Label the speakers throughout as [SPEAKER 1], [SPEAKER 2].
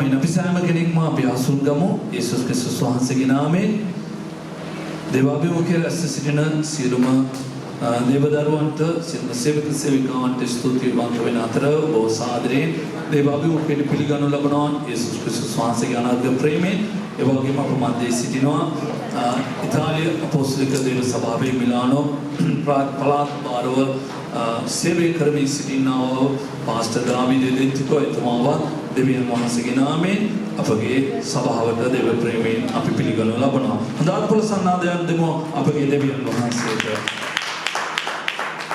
[SPEAKER 1] ආමේන්. අපි සෑම කෙනෙක්ම අපි ආසුන් ගමු. යේසුස් ක්‍රිස්තුස් වහන්සේගේ නාමයෙන් දේවාභිමුඛයේ රැස් සිටින සියලුම දේවදරුවන්ට සියලුම සේවක සේවිකාවන්ට ස්තුතිවන්ත වෙන අතර බොහෝ සාදරයෙන් දේවාභිමුඛයට පිළිගනු ලබනවා යේසුස් ක්‍රිස්තුස් වහන්සේගේ අනාගත ප්‍රේමයෙන්. ඒ වගේම අප මැදේ සිටිනවා ඉතාලිය අපොස්තලික දේව සභාවේ මිලානෝ පළාත් භාරව සේවය කරමින් සිටිනා පාස්ටර් දාවිද දෙන්තිකෝ එතුමාව දෙවියන් වහන්සේගේ නාමයෙන් අපගේ සභාවට දේව ප්‍රේමයෙන් අපි පිළිගනු ලබනවා. හොඳට පොළ සන්නාදයන් දෙමු අපගේ දෙවියන් වහන්සේට.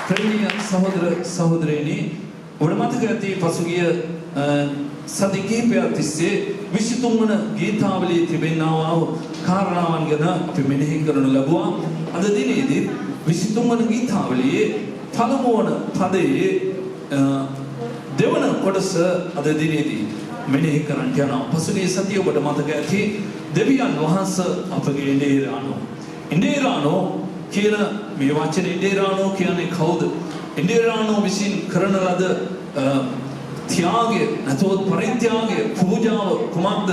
[SPEAKER 1] ප්‍රේමීය සහෝදර සහෝදරයනි, ඔබට මතක ඇති පසුගිය සති කිහිපයක් තිස්සේ 23 වන ගීතාවලියේ තිබෙනා වූ කාරණාවන් ගැන අපි මෙනෙහි කරනු ලැබුවා. අද දිනේදී 23 වන ගීතාවලියේ පළමු වන පදයේ දෙවන කොටස අද දිනේදී මෙනෙහි කරන්න යනවා. පසුගිය සතියේ ඔබට මතක ඇති දෙවියන් වහන්සේ අපගේ ඉන්දේරානෝ. ඉන්දේරානෝ කියන මේ වචනේ ඉන්දේරානෝ කියන්නේ කවුද? ඉන්දේරානෝ විසින් කරන ලද ත්‍යාගය නැතොත් පරිත්‍යාගය පූජාව කුමක්ද?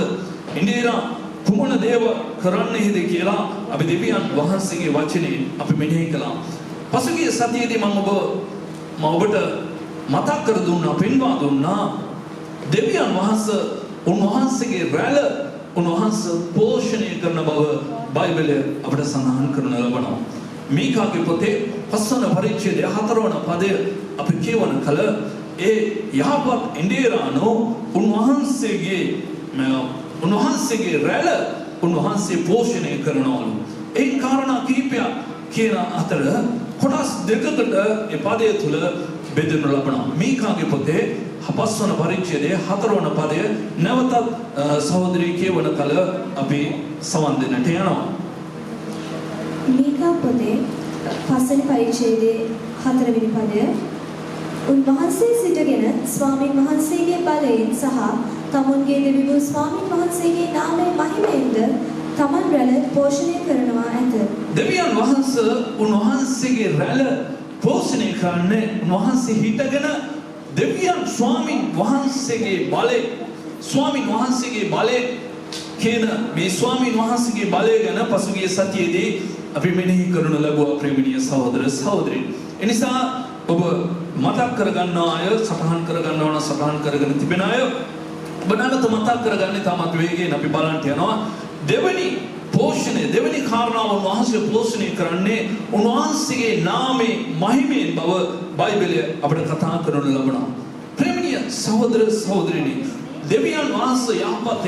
[SPEAKER 1] ඉන්දේරා කුමන දේව කරන්නේද කියලා අපි දෙවියන් වහන්සේගේ වචනේ අපි මෙනෙහි කළා. පසුගිය සතියේදී මම ඔබට මතක් කර දුන්නා, පෙන්වා දුන්නා දෙවියන් වහන්සේ උන්වහන්සේගේ රැළ උන්වහන්සේ පෝෂණය කරන බව බයිබලය අපට සඳහන් කරන ලබනවා. මීකාගේ පොතේ 5 වන පරිච්ඡේදයේ 4 වන පදය අපි කියවන කල ඒ යහපත් ඉන්දේරානෝ උන්වහන්සේගේ රැළ උන්වහන්සේ පෝෂණය කරනවලු. ඒ කාරණා කිහිපයක් කියන අතර කොටස් දෙකකට ඒ පදය තුල බෙදෙනු ලබනවා. මීකාගේ පොතේ 5 වන පරිච්ඡේදයේ 4 වන පදය නැවතත් සහෝදරී කියවන කල අපි සවන් දෙන්නට යනවා.
[SPEAKER 2] මීකා පොතේ 5 වෙනි පරිච්ඡේදයේ 4 වෙනි පදය උන්වහන්සේ සිටගෙන ස්වාමීන් වහන්සේගේ බලයෙන් සහ තමුන්ගේ දෙවි වූ ස්වාමීන් වහන්සේගේ නාමයෙන් මහිමයෙන්ද තමන් රැළ පෝෂණය කරනවා ඇත. දෙවියන්
[SPEAKER 1] වහන්සේ උන්වහන්සේගේ රැළ පෝෂණය කරන්නේ උන්වහන්සේ හිටගෙන දෙවියන් ස්වාමීන් වහන්සේගේ බලය කියන මේ ස්වාමීන් වහන්සේගේ බලය ගැන පසුගිය සතියේදී අපි මෙනෙහි කරනු ලැබුවා ප්‍රේමණීය සහෝදර සහෝදරී. එනිසා ඔබ මතක් කරගන්නා අය, සටහන් කරගන්නවා නම් සටහන් කරගෙන තිබෙන අය ඔබ නැවත මතක් කරගන්නේ තාමත් වේගයෙන් අපි බලන්න යනවා. දෙවෙනි කාරණාව උන්වහන්සේ පෝෂණය කරන්නේ උන්වහන්සේගේ නාමයේ මහිමයෙන් බව බයිබලය අපිට කතා කරනු ලබනවා. ප්‍රේමණීය සහෝදර සහෝදරිනි, දෙවියන් වහන්සේ යහපත්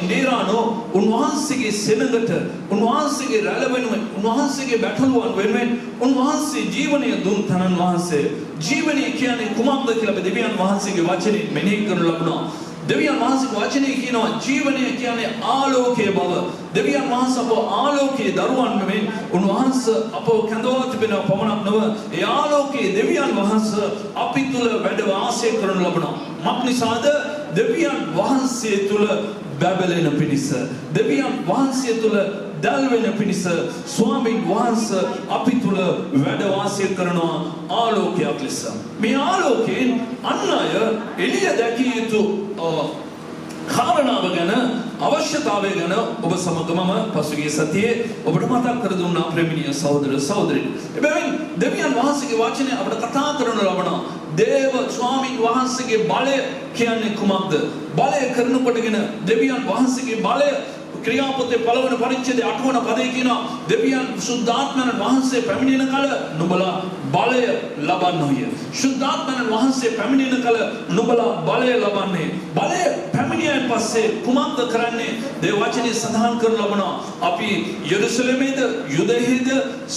[SPEAKER 1] ඉන්දේරානෝ උන්වහන්සේගේ සෙනඟට, උන්වහන්සේගේ රැළ වෙනුවෙන්, උන්වහන්සේගේ බැටළුවන් වෙනුවෙන් උන්වහන්සේ ජීවනය දුන් තනන් වහන්සේ. ජීවනය කියන්නේ කුමක්ද කියලා අපි දෙවියන් වහන්සේගේ වචනේ මෙනෙහි කරනු ලබනවා. දෙවියන් වහන්සේගේ වචනේ කියනවා ජීවනය කියන්නේ ආලෝකයේ බව. දෙවියන් වහන්සේ අප ආලෝකයේ දරුවන් වෙමින් උන්වහන්සේ අපව කැඳවා තිබෙන පමණක් නොව ඒ ආලෝකයේ දෙවියන් වහන්සේ අපි තුල වැඩ වාසය කරනු ලබනවා. මක් නිසාද? දෙවියන් වහන්සේ තුල බැබලෙන පිණිස, දෙවියන් වහන්සේ තුල දැල්වෙන පිණිස ස්වාමීන් වහන්සේ අපි තුල වැඩ වාසය කරනවා ආලෝකයක් ලෙස. මේ ආලෝකයෙන් අන් අය එළිය දැකිය යුතු කාරණාව ගැන, අවශ්‍යතාවය ගැන ඔබ සමගමම පසුගිය සතියේ ඔබට මතක් කර දුන්නා ප්‍රේමණීය සහෝදර සහෝදරිනි. එබැවින් දෙවියන් වහන්සේගේ වචනේ අපට කතා කරනු ලබනවා. දේව ස්වාමීන් වහන්සේගේ බලය කියන්නේ කුමක්ද? බලය කරනකොටගෙන දෙවියන් වහන්සේගේ බලය ක්‍රියාපොතේ 1 වන පරිච්ඡේදයේ 8 වන පදයේ කියනවා දෙවියන් සුද්ධාත්මයන් වහන්සේ පැමිණෙන කල නුඹලා බලය ලබන්නෝය. සුද්ධාත්මයන් වහන්සේ පැමිණෙන කල නුඹලා බලය ලබන්නේ. බලය පැමිණියන් පස්සේ කුමක්ද කරන්නේ? දේව වචනේ සඳහන් කරන ලබනවා. අපි යෙරුසලමේද, යුදෙහේද,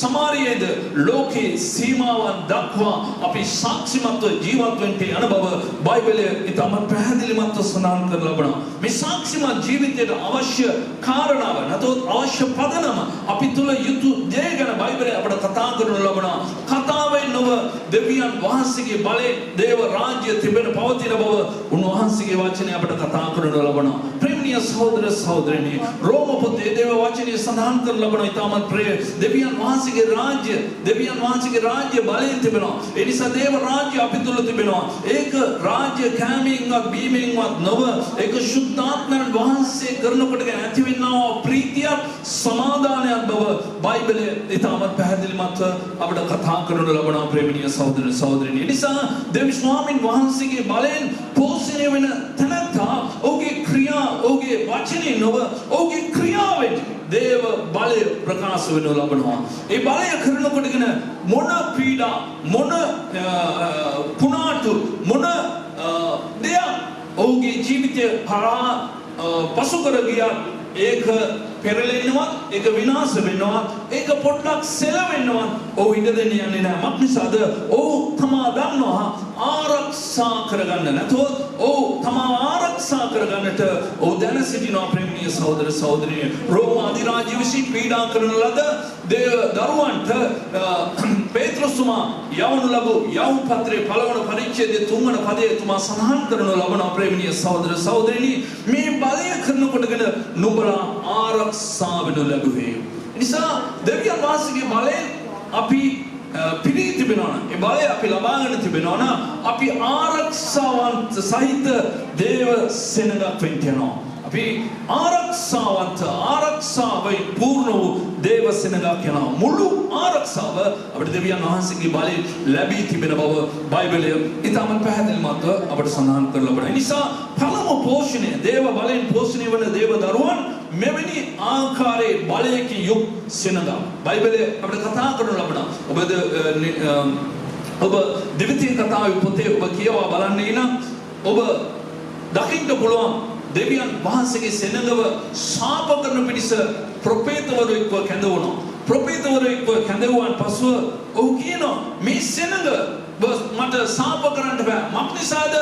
[SPEAKER 1] සමාරියේද ලෝකේ සීමාවන් දක්වා අපි සාක්ෂිමත්ව ජීවත් වෙන්න යන බව බයිබලය ඉතාම පැහැදිලිමත්ව සඳහන් කරන ලබනවා. මේ සාක්ෂිමත් ජීවිතයට අවශ්‍ය කාරණාව නැතොත් අවශ්‍ය පදනම අපි තුල යුතු දේ ගැන බයිබලය අපට කතා කරනු ලබනවා. කතාවෙන් නොව දෙවියන් වහන්සේගේ බලයෙන් දේව රාජ්‍ය තිබෙන පවතින බව උන්වහන්සේගේ වචනේ අපට කතා කරනු ලබනවා. ප්‍රේමණීය ප්‍රේමණීය සහෝදර සහෝදරයනි රෝම පොතේ දේව වචනේ සඳහන් කරන ලබන ඊටමත් ප්‍රේ දෙවියන් වහන්සේගේ රාජ්‍ය බලයෙන් තිබෙනවා. ඒ නිසා දේව රාජ්‍ය අපි තුල තිබෙනවා. ඒක රාජ්‍ය කැමීන්වත් බීමෙන්වත් නොව ඒක ශුද්ධාත්මයන් වහන්සේ කරනකොට ඇතිවෙනා ප්‍රීතිය සමාදානයක් බව බයිබලයේ ඊටමත් පැහැදිලිමත් අපිට කතා කරන ලබන ප්‍රේමණීය සහෝදර සහෝදරයනි. ඒ නිසා දෙවි ස්වාමීන් වහන්සේගේ බලයෙන් පෝෂණය වෙන තැනත්තා ඔහුගේ ක්‍රියා ඔහුගේ වචනේ නොව ඔහුගේ ක්‍රියාවෙන් දේව බලය ප්‍රකාශ වෙනු ලබනවා. ඒ බලය කරනකොටගෙන මොන පීඩා මොන පුනාටු මොන දෙයක් ඔහුගේ ජීවිතය හරහා පසු කර ගියා ඒක පෙරලෙන්නවත් ඒක විනාශ වෙන්නවත් ඒක පොඩ්ඩක් සෙලවෙන්නවත් ඔහු ඉඩ දෙන්නේ යන්නේ නැහැ. මක් නිසාද? ඔහු තමා දන්නවා ආරක්ෂා කරගන්න නැතොත් ඔහු තමා ආරක්ෂා කරගන්නට ඔහු දැන සිටිනවා. ප්‍රේමණීය සහෝදර සහෝදරිය රෝම අධිරාජ්‍ය විසින් පීඩා කරන ලද දේව දරුවන්ට පේත්‍රස්තුමා යවනු ලැබු යවුම් පත්‍රයේ පළවන පරිච්ඡේදයේ 3 වන පදයේ තුමා සඳහන් කරනු ලබන ප්‍රේමණීය සහෝදර සහෝදරිනි මේ බලය කරනකොටගෙන නුඹලා ආරක්ෂා වෙනු ලැබුවේ. නිසා දෙවියන් වහන්සේගේ බලයෙන් අපි පිරී තිබෙනවා නම් ඒ බලය අපි ලබාගෙන තිබෙනවා නම් අපි ආරක්ෂාවන්ත සහිත දේව සෙනඟක් වෙන්න යනවා. අපි ආරක්ෂාවයි පූර්ණ වූ දේව සෙනඟක් යනවා. මුළු ආරක්ෂාව අපිට දෙවියන් වහන්සේගේ බලයෙන් ලැබී තිබෙන බව බයිබලය ඊටම පැහැදිලිමත්ව අපිට සඳහන් කරලා ලබනවා. නිසා පළමු පෝෂණය දේව බලයෙන් පෝෂණය වන දේව දරුවන් මෙවැනි ආකාරයේ බලයකින් යුක් සෙනඟ බයිබලයේ අපිට කතා කරනු ලබනවා. ඔබ දෙවිතිය කතාවේ පොතේ ඔබ කියවා බලන්නේ නම් ඔබ දකින්න පුළුවන් දෙවියන් වහන්සේගේ සෙනඟව ශාප කරන පිණිස ප්‍රොපේතවරයෙක්ව කැඳවනවා. ප්‍රොපේතවරයෙක්ව කැඳවුවන් පසුව ඔහු කියනවා මේ සෙනඟ මට ශාප කරන්න බෑ. මක් නිසාද?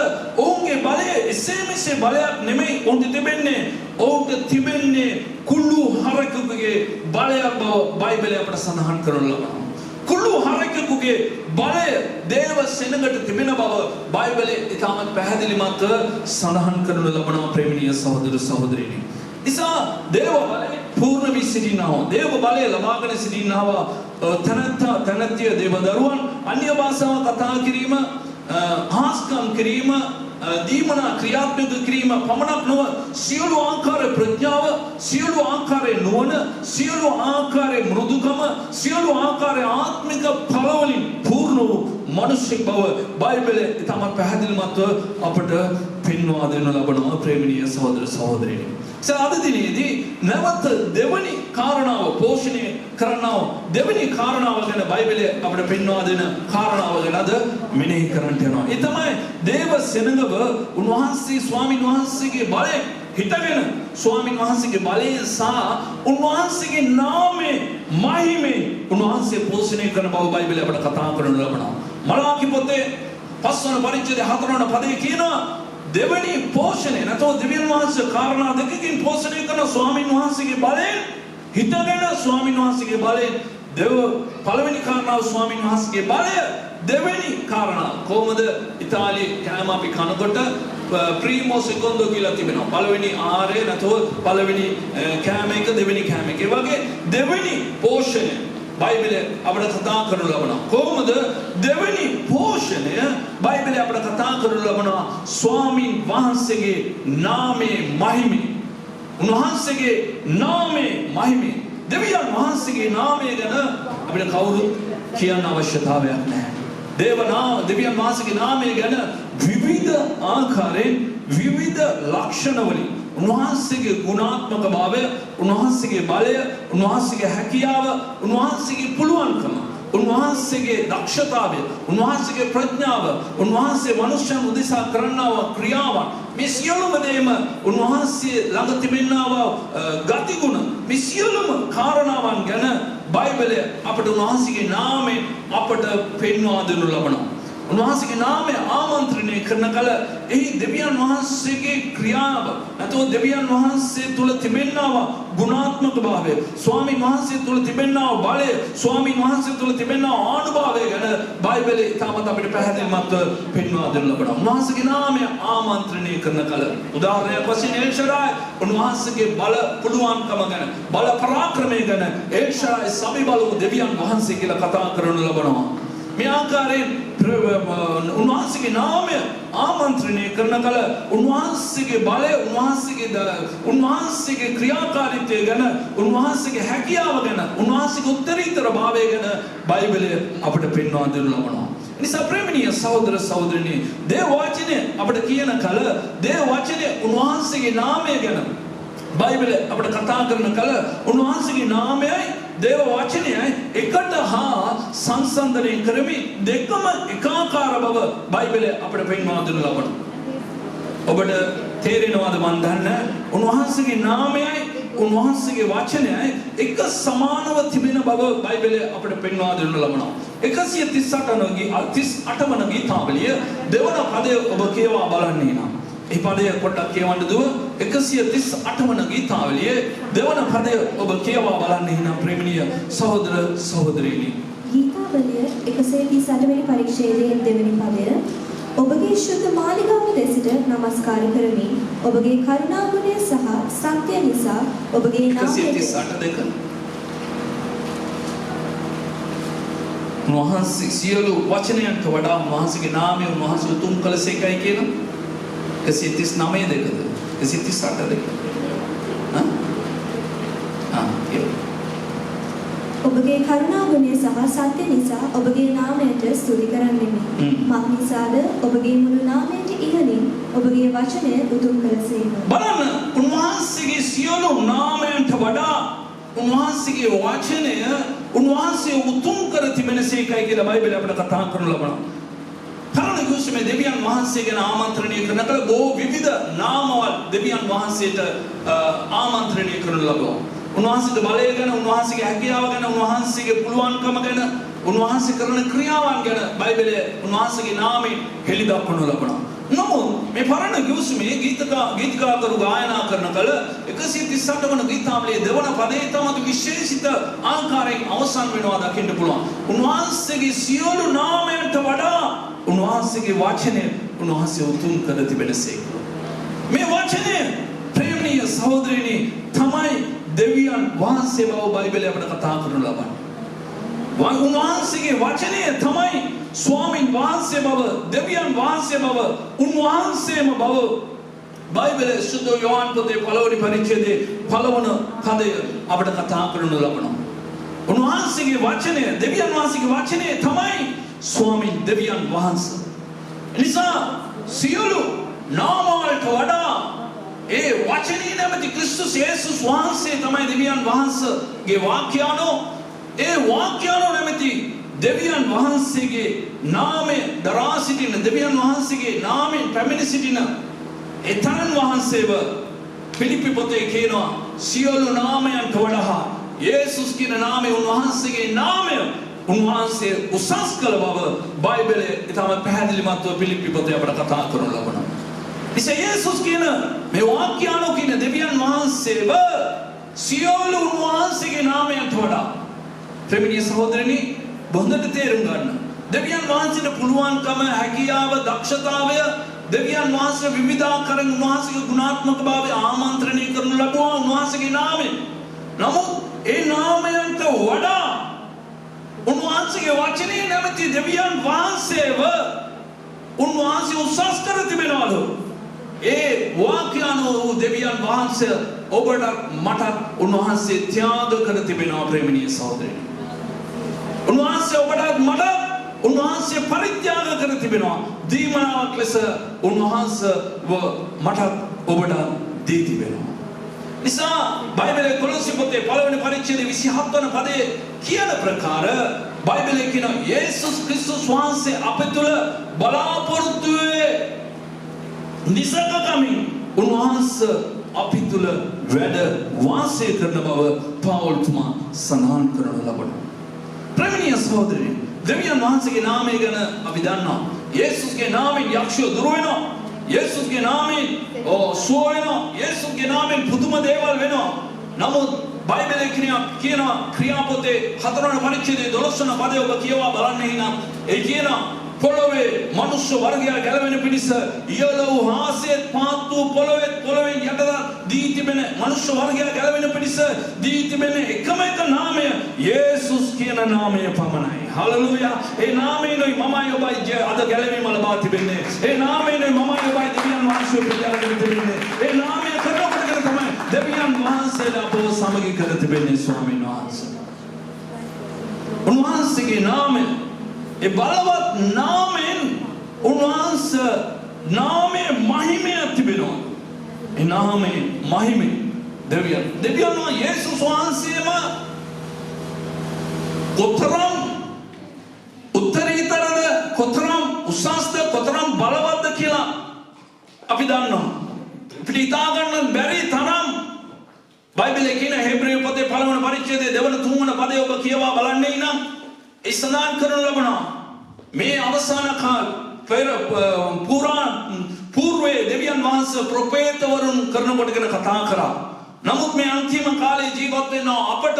[SPEAKER 1] ඔවුන්ගේ බලය එසේ මෙසේ බලයක් නෙමෙයි ඔවුන්ට තිබෙන්නේ. ඔවුන්ට තිබෙන්නේ කුළු හරකෙකුගේ බලයක් බව බයිබලය අපට සඳහන් කරන ලබනවා. කුළු හරකෙකුගේ බලය දේව සෙනඟට තිබෙන බව බයිබලයේ ඉතාමත් පැහැදිලිමත් සඳහන් කරන ලබනවා ප්‍රේමණීය සහෝදර සහෝදරියනි. නිසා දේව බලය පූර්ණ වී සිටිනවා. දේව බලය ලබාගෙන සිටිනවා. තනත්තිය දේව දරුවන් අන්‍ය භාෂාව කතා කිරීම, හාස්කම් කිරීම, දීමනා ක්‍රියාත්මක කිරීම පමණක් නොව සියලු ආකාරයේ ප්‍රඥාව, සියලු ආකාරයේ නුවණ, සියලු ආකාරයේ මෘදුකම, සියලු ආකාරයේ ආත්මික ඵලවලින් පූර්ණ වූ මිනිසෙක් බව බයිබලයේ ඉතාමත් පැහැදිලිමත්ව අපට පෙන්වා දෙනු ලබනවා ප්‍රේමණීය සහෝදර සහෝදරියනි. අද දිනේදී නැවත දෙවනි කාරණාව පෝෂණය කරනව දෙවනි කාරණාව ගැන බයිබලයේ අපිට පෙන්වා දෙන කාරණාව ගැන අද මෙනෙහි කරන්න යනවා. ඒ තමයි දේව සෙනඟව උන්වහන්සේ ස්වාමීන් වහන්සේගේ බලයෙන් හිටගෙන ස්වාමීන් වහන්සේගේ බලයෙන් සහ උන්වහන්සේගේ නාමයේ මහිමේ උන්වහන්සේ පෝෂණය කරන බව බයිබලයේ අපිට කතා කරනු ලබනවා. මලාකි පොතේ 5 වන පරිච්ඡේදයේ 4 වන පදයේ කියනවා දෙවනි පෝෂණය නැතෝ දෙවියන් වහන්සේ කාරණා දෙකකින් පෝෂණය කරන ස්වාමීන් වහන්සේගේ බලයෙන් හිතගෙන ස්වාමීන් වහන්සේගේ බලයෙන් දෙව පළවෙනි කාරණාව ස්වාමීන් වහන්සේගේ බලය දෙවනි කාරණා කොහොමද ඉතාලියේ කෑම අපි කනකොට ප්‍රීමෝ සෙකොන්ඩෝ කියලා තිබෙනවා. පළවෙනි ආහාරය නැතෝ පළවෙනි කෑම එක දෙවෙනි කෑම එක. ඒ වගේ දෙවෙනි පෝෂණය බයිබලයේ අපිට කතා කරනු ලබනවා. කොහොමද දෙවෙනි පෝෂණය බයිබලයේ අපිට කතා කරනු ලබනවා ස්වාමීන් වහන්සේගේ නාමයේ මහිමේ. උන්වහන්සේගේ නාමයේ මහිමේ. දෙවියන් වහන්සේගේ නාමය ගැන අපිට කවුරුත් කියන්න අවශ්‍යතාවයක් නැහැ. දෙවියන් වහන්සේගේ නාමය ගැන විවිධ ආකාරයෙන් විවිධ ලක්ෂණ වලින් උන්වහන්සේගේ ගුණාත්මක භාවය, උන්වහන්සේගේ බලය, උන්වහන්සේගේ හැකියාව, උන්වහන්සේගේ පුළුවන්කම, උන්වහන්සේගේ දක්ෂතාවය, උන්වහන්සේගේ ප්‍රඥාව, උන්වහන්සේ මනුෂ්‍යයන් උදෙසා කරන්නා වූ ක්‍රියාවන්, මේ සියලුම දේම උන්වහන්සේ ළඟ තිබෙනා වූ ගතිගුණ, මේ සියලුම කාරණාවන් ගැන බයිබලය අපට උන්වහන්සේගේ නාමයෙන් අපට පෙන්වා දෙනු ලබනවා. උන්වහන්සේගේ නාමය ආමන්ත්‍රණය කරන කල එහි දෙවියන් වහන්සේගේ ක්‍රියාව නැතෝ දෙවියන් වහන්සේ තුල තිබෙනා ගුණාත්මක භාවය ස්වාමීන් වහන්සේ තුල තිබෙනා බලය ස්වාමීන් වහන්සේ තුල තිබෙනා ආනුභාවය ගැන බයිබලයේ තාමත් අපිට පැහැදිලිමත් පෙන්වා දෙන්න ලබනවා. උන්වහන්සේගේ නාමය ආමන්ත්‍රණය කරන කල උදාහරණයක් වශයෙන් එල්ෂඩායි උන්වහන්සේගේ බල පුළුවන්කම ගැන බල පරාක්‍රමය ගැන එල්ෂඩායි සමි බලු දෙවියන් වහන්සේ කියලා කතා කරනු ලබනවා. මේ ආකාරයෙන් උන්වහන්සේගේ නාමය ආමන්ත්‍රණය කරන කල උන්වහන්සේගේ බලය උන්වහන්සේගේ ක්‍රියාකාරීත්වය ගැන උන්වහන්සේගේ හැකියාව ගැන උන්වහන්සේගේ උත්තරීතර භාවය ගැන බයිබලය අපිට පෙන්වා දෙනු ලබනවා. නිසා ප්‍රේමණීය සහෝදර සහෝදරියනි දේව වචනය අපිට කියන කල දේව වචනය උන්වහන්සේගේ නාමය ගැන බයිබලය අපිට කතා කරන කල උන්වහන්සේගේ නාමයයි දේව වචනයයි එකට හා සංසන්දනය කරමින් දෙකම එකාකාර බව බයිබලය අපිට පෙන්වා දෙනු ලබනවා. ඔබට තේරෙනවද මන් දන්නේ උන්වහන්සේගේ නාමයයි උන්වහන්සේගේ වචනයයි එක සමානව තිබෙන බව බයිබලය අපිට පෙන්වා දෙනු ලබනවා. 138 වන ගීතාවලිය දෙවන පදය ඔබ කියවා බලන්නේ නම් ඒ පදය පොඩ්ඩක් කියවන්න දුව 138 වන ගීතාවලියේ දෙවන පදය ඔබ කියවා බලන්න හිනා ප්‍රේමණීය සහෝදර සහෝදරියනි.
[SPEAKER 2] ගීතාවලිය 138 වෙනි පරිච්ඡේදයේ දෙවෙනි පදය ඔබගේ ශුද්ධ මාලිගාව දෙසට නමස්කාර කරමි. ඔබගේ කරුණා ගුණය සහ සත්‍ය නිසා ඔබගේ නාමයට
[SPEAKER 1] 138 දෙක උන්වහන්සේ සියලු වචනයන්ට වඩා උන්වහන්සේගේ නාමය උන්වහන්සේ උතුම් කළසේකයි කියන 139 දෙකද 138 දෙක
[SPEAKER 2] ඔබගේ කරුණා ගුණය සහ සත්‍ය නිසා ඔබගේ නාමයට ස්තුති කරන්නෙමි. මක් නිසාද ඔබගේ මුළු නාමයට ඉහළින් ඔබගේ වචනය උතුම් කළසේක.
[SPEAKER 1] බලන්න උන්වහන්සේගේ සියලු නාමයන්ට වඩා උන්වහන්සේගේ වචනය උන්වහන්සේ උතුම් කර තිබෙනසේකයි කියලා බයිබලය අපිට කතා කරනු ලබනවා. कारण කුසමේ දෙවියන් වහන්සේ ගැන ආමන්ත්‍රණය කරනකොට බොහෝ විවිධ නාමවල දෙවියන් වහන්සේට ආමන්ත්‍රණය කරනු ලබනවා. උන්වහන්සේගේ බලය ගැන උන්වහන්සේගේ හැකියාව ගැන උන්වහන්සේගේ පුළුවන්කම ගැන උන්වහන්සේ කරන ක්‍රියාවන් ගැන බයිබලයේ උන්වහන්සේගේ නාමයෙන් හෙළි දක්වනු ලබනවා. නමුත් මේ පරණ කුසමේ ගීතකාරකරු ගායනා කරන කල 138 වන ගීතාවලියේ දෙවන පදයේ තමයි විශේෂිත ආකාරයෙන් අවසන් වෙනවා දකින්න පුළුවන්. උන්වහන්සේගේ සියලු නාමයන්ට වඩා උන්වහන්සේගේ වචනය උන්වහන්සේ උතුම් කර තිබෙනසේක. මේ වචනය ප්‍රේමණීය සහෝදරයනි තමයි දෙවියන් වහන්සේ බව බයිබලය අපිට කතා කරනු ලබන්නේ. උන්වහන්සේගේ වචනය තමයි ස්වාමීන් වහන්සේ බව දෙවියන් වහන්සේ බව උන්වහන්සේම බව බයිබලයේ සුදු යෝහන් පොතේ පළවෙනි පරිච්ඡේදයේ පළවන පදය අපිට කතා කරනු ලබනවා. උන්වහන්සේගේ වචනය දෙවියන් වහන්සේගේ වචනය තමයි ස්වාමීන් දෙවියන් වහන්සේ. නිසා සියලු නාමවලට වඩා ඒ වචනේ නැමැති ක්‍රිස්තුස් යේසුස් වහන්සේ තමයි දෙවියන් වහන්සේගේ වාක්‍යානෝ ඒ වාක්‍යානෝ නැමැති දෙවියන් වහන්සේගේ නාමය දරා සිටින දෙවියන් වහන්සේගේ නාමයෙන් පැමිණ සිටින එතරම් වහන්සේව පිලිප්පි පොතේ කියනවා සියලු නාමයන්ට වඩා යේසුස් කියන නාමය උන්වහන්සේගේ නාමය උන්වහන්සේ උසස් කළ බව බයිබලයේ ඊටම පැහැදිලිමත්ව පිලිප්පි පොතේ අපට කතා කරනු ලබනවා. ඉතින් යේසුස් කියන මේ වාක්‍යානෝ කියන දෙවියන් වහන්සේව සියලු උන්වහන්සේගේ නාමයට වඩා ප්‍රේමණීය සහෝදරනි බොහොඳට තේරුම් ගන්න. දෙවියන් වහන්සේට පුළුවන්කම හැකියාව දක්ෂතාවය දෙවියන් වහන්සේ විවිධාකාරයෙන් උන්වහන්සේගේ ගුණාත්මක භාවය ආමන්ත්‍රණය කරනු ලබනවා උන්වහන්සේගේ නාමයෙන්. නමුත් ඒ නාමයන්ට වඩා උන්වහන්සේගේ වචනේ නැමැති දෙවියන් වහන්සේව උන්වහන්සේ උසස් කර තිබෙනවලු. ඒ වාක්‍යානෝ දෙවියන් වහන්සේ ඔබට මට උන්වහන්සේ ත්‍යාග කර තිබෙනවා ප්‍රේමණීය සහෝදරයනි. උන්වහන්සේ ඔබට මට උන්වහන්සේ පරිත්‍යාග කර තිබෙනවා. දීමනාවක් ලෙස උන්වහන්සේව මට ඔබට දී තිබෙනවා. නිසා බයිබලයේ කොලොසි පොතේ පළවෙනි පරිච්ඡේදයේ 27 වන පදයේ කියන ප්‍රකාර බයිබලයේ කියන යේසුස් ක්‍රිස්තුස් වහන්සේ අප තුළ බලාපොරොත්තු වේ නිසකකමින් උන්වහන්සේ අපි තුළ වැඩ වාසය කරන බව පෞල්තුමා සඳහන් කරනු ලබනවා. ප්‍රේමණීය සහෝදරයනි දෙවියන් වහන්සේගේ නාමය ගැන අපි දන්නවා. යේසුස් ගේ නාමයෙන් යක්ෂයෝ දුර වෙනවා. යේසුස් ගේ නාමයෙන් සුව වෙනවා. යේසුස් ගේ නාමයෙන් පුදුම දේවල් වෙනවා. නමුත් බයිබලයේ කියනවා ක්‍රියාපොතේ 4 වන පරිච්ඡේදයේ 12 වන පදය ඔබ කියවා බලන්න හිනා. ඒ කියනවා පොළොවේ මනුෂ්‍ය වර්ගය ගැලවෙන පිණිස ඉහළ වූ හාසයත් පාත් වූ පොළොවෙන් යටට දී තිබෙන මනුෂ්‍ය වර්ගය ගැලවෙන පිණිස දී තිබෙන එකම එක නාමය යේසුස් කියන නාමය පමණයි. හලෙලූයා. ඒ නාමයෙන්යි මමයි ඔබයි අද ගැලවීම ලබා තිබෙන්නේ. ඒ නාමයෙන්යි මමයි ඔබයි දෙවියන් වහන්සේ පිළිගන්න තිබෙන්නේ. ඒ නාමය කරනකොට තමයි දෙවියන් වහන්සේලා අපව සමගි කර තිබෙන්නේ ස්වාමීන් වහන්සේ. උන්වහන්සේගේ නාමය ඒ බලවත් නාමයෙන් උන්වහන්සේ නාමයේ මහිමය තිබෙනවා. ඒ නාමයේ මහිමය දෙවියන් යේසුස් වහන්සේම කොතරම් උත්තරීතරද කොතරම් උසස්ද කොතරම් බලවත්ද කියලා අපි දන්නවා. අපිට හිතා ගන්න බැරි තරම් බයිබලයේ කියන හේබ්‍රේය පොතේ 5 වන පරිච්ඡේදයේ 2 වන 3 වන පදය ඔබ කියවා බලන්නේ නම් ඒ සඳහන් කරනු ලබනවා මේ අවසාන කාල పూర్වයේ දෙවියන් වහන්සේ ප්‍රොෆේතවරුන් කරනකොට ගැන කතා කරා. නමුත් මේ අන්තිම කාලේ ජීවත් වෙන අපට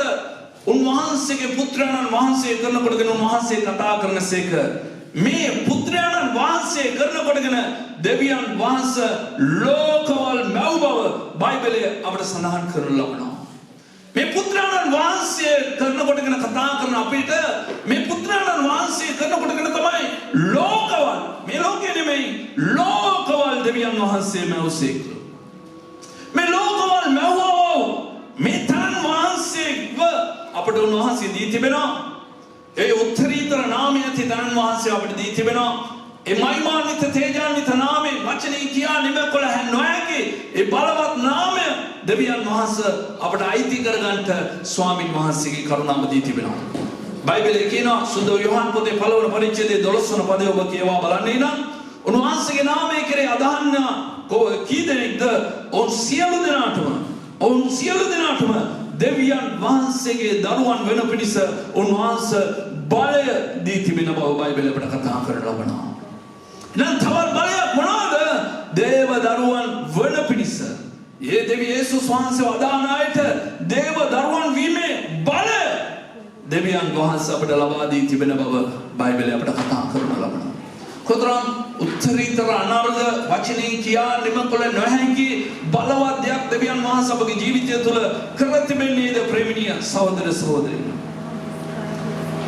[SPEAKER 1] උන්වහන්සේගේ පුත්‍රයන්න් වහන්සේ කරනකොට ගැන උන්වහන්සේ කතා කරනසේක මේ පුත්‍රයන්න් වහන්සේ කරනකොට ගැන දෙවියන් වහන්සේ ලෝකවල මැව් බව බයිබලයේ අපට සඳහන් කරනු ලබනවා. මේ පුත්‍රයන්න් වහන්සේ කරනකොට ගැන කතා කරන අපිට මේ පුත්‍රයන්න් වහන්සේ කරනකොට ගැන තමයි ලෝකවල මේ ලෝකෙ නෙමෙයි ලෝකවල දෙවියන් වහන්සේ මැව්සේක. මේ ලෝකවල මැව්වෝ මේ තන් වහන්සේව අපට උන්වහන්සේ දී තිබෙනවා. ඒ උත්තරීතර නාමය ඇති තන් වහන්සේ අපට දී තිබෙනවා. ඒ මහිමාන්විත තේජාන්විත නාමය වචනේ කියා නිම කළ නොහැකි ඒ බලවත් නාමය දෙවියන් වහන්සේ අපට අයිති කරගන්නට ස්වාමින් වහන්සේගේ කරුණාව දී තිබෙනවා. බයිබලයේ කියනවා සුද්ධ යෝහන් පොතේ 5 වන පරිච්ඡේදයේ 12 වන පදය ඔබ කියවා බලන්නේ නම් උන්වහන්සේගේ නාමය කෙරේ අදහන්න කී දෙනෙක්ද? ඔවුන් සියලු දෙනාටම දෙවියන් වහන්සේගේ දරුවන් වෙන පිණිස උන්වහන්සේ බලය දී තිබෙන බව බයිබලයේ අපට කතා කරන ලබනවා. දැන් තවත් බලයක් මොනවාද? දේව දරුවන් වන පිණිස ඒ දෙවි යේසුස් වහන්සේ වදාන අයට දේව දරුවන් වීමේ බලය දෙවියන් වහන්සේ අපට ලබා දී තිබෙන බව බයිබලයේ අපට කතා කරන ලබනවා. කොතරම් උත්තරීතර අනර්ග වචනේ කියා නිම කළ නොහැකි බලවත් දෙයක් දෙවියන් වහන්සේ අපගේ ජීවිතය තුළ කර තිබෙන්නේද ප්‍රේමණීය සහෝදර සහෝදරියනි.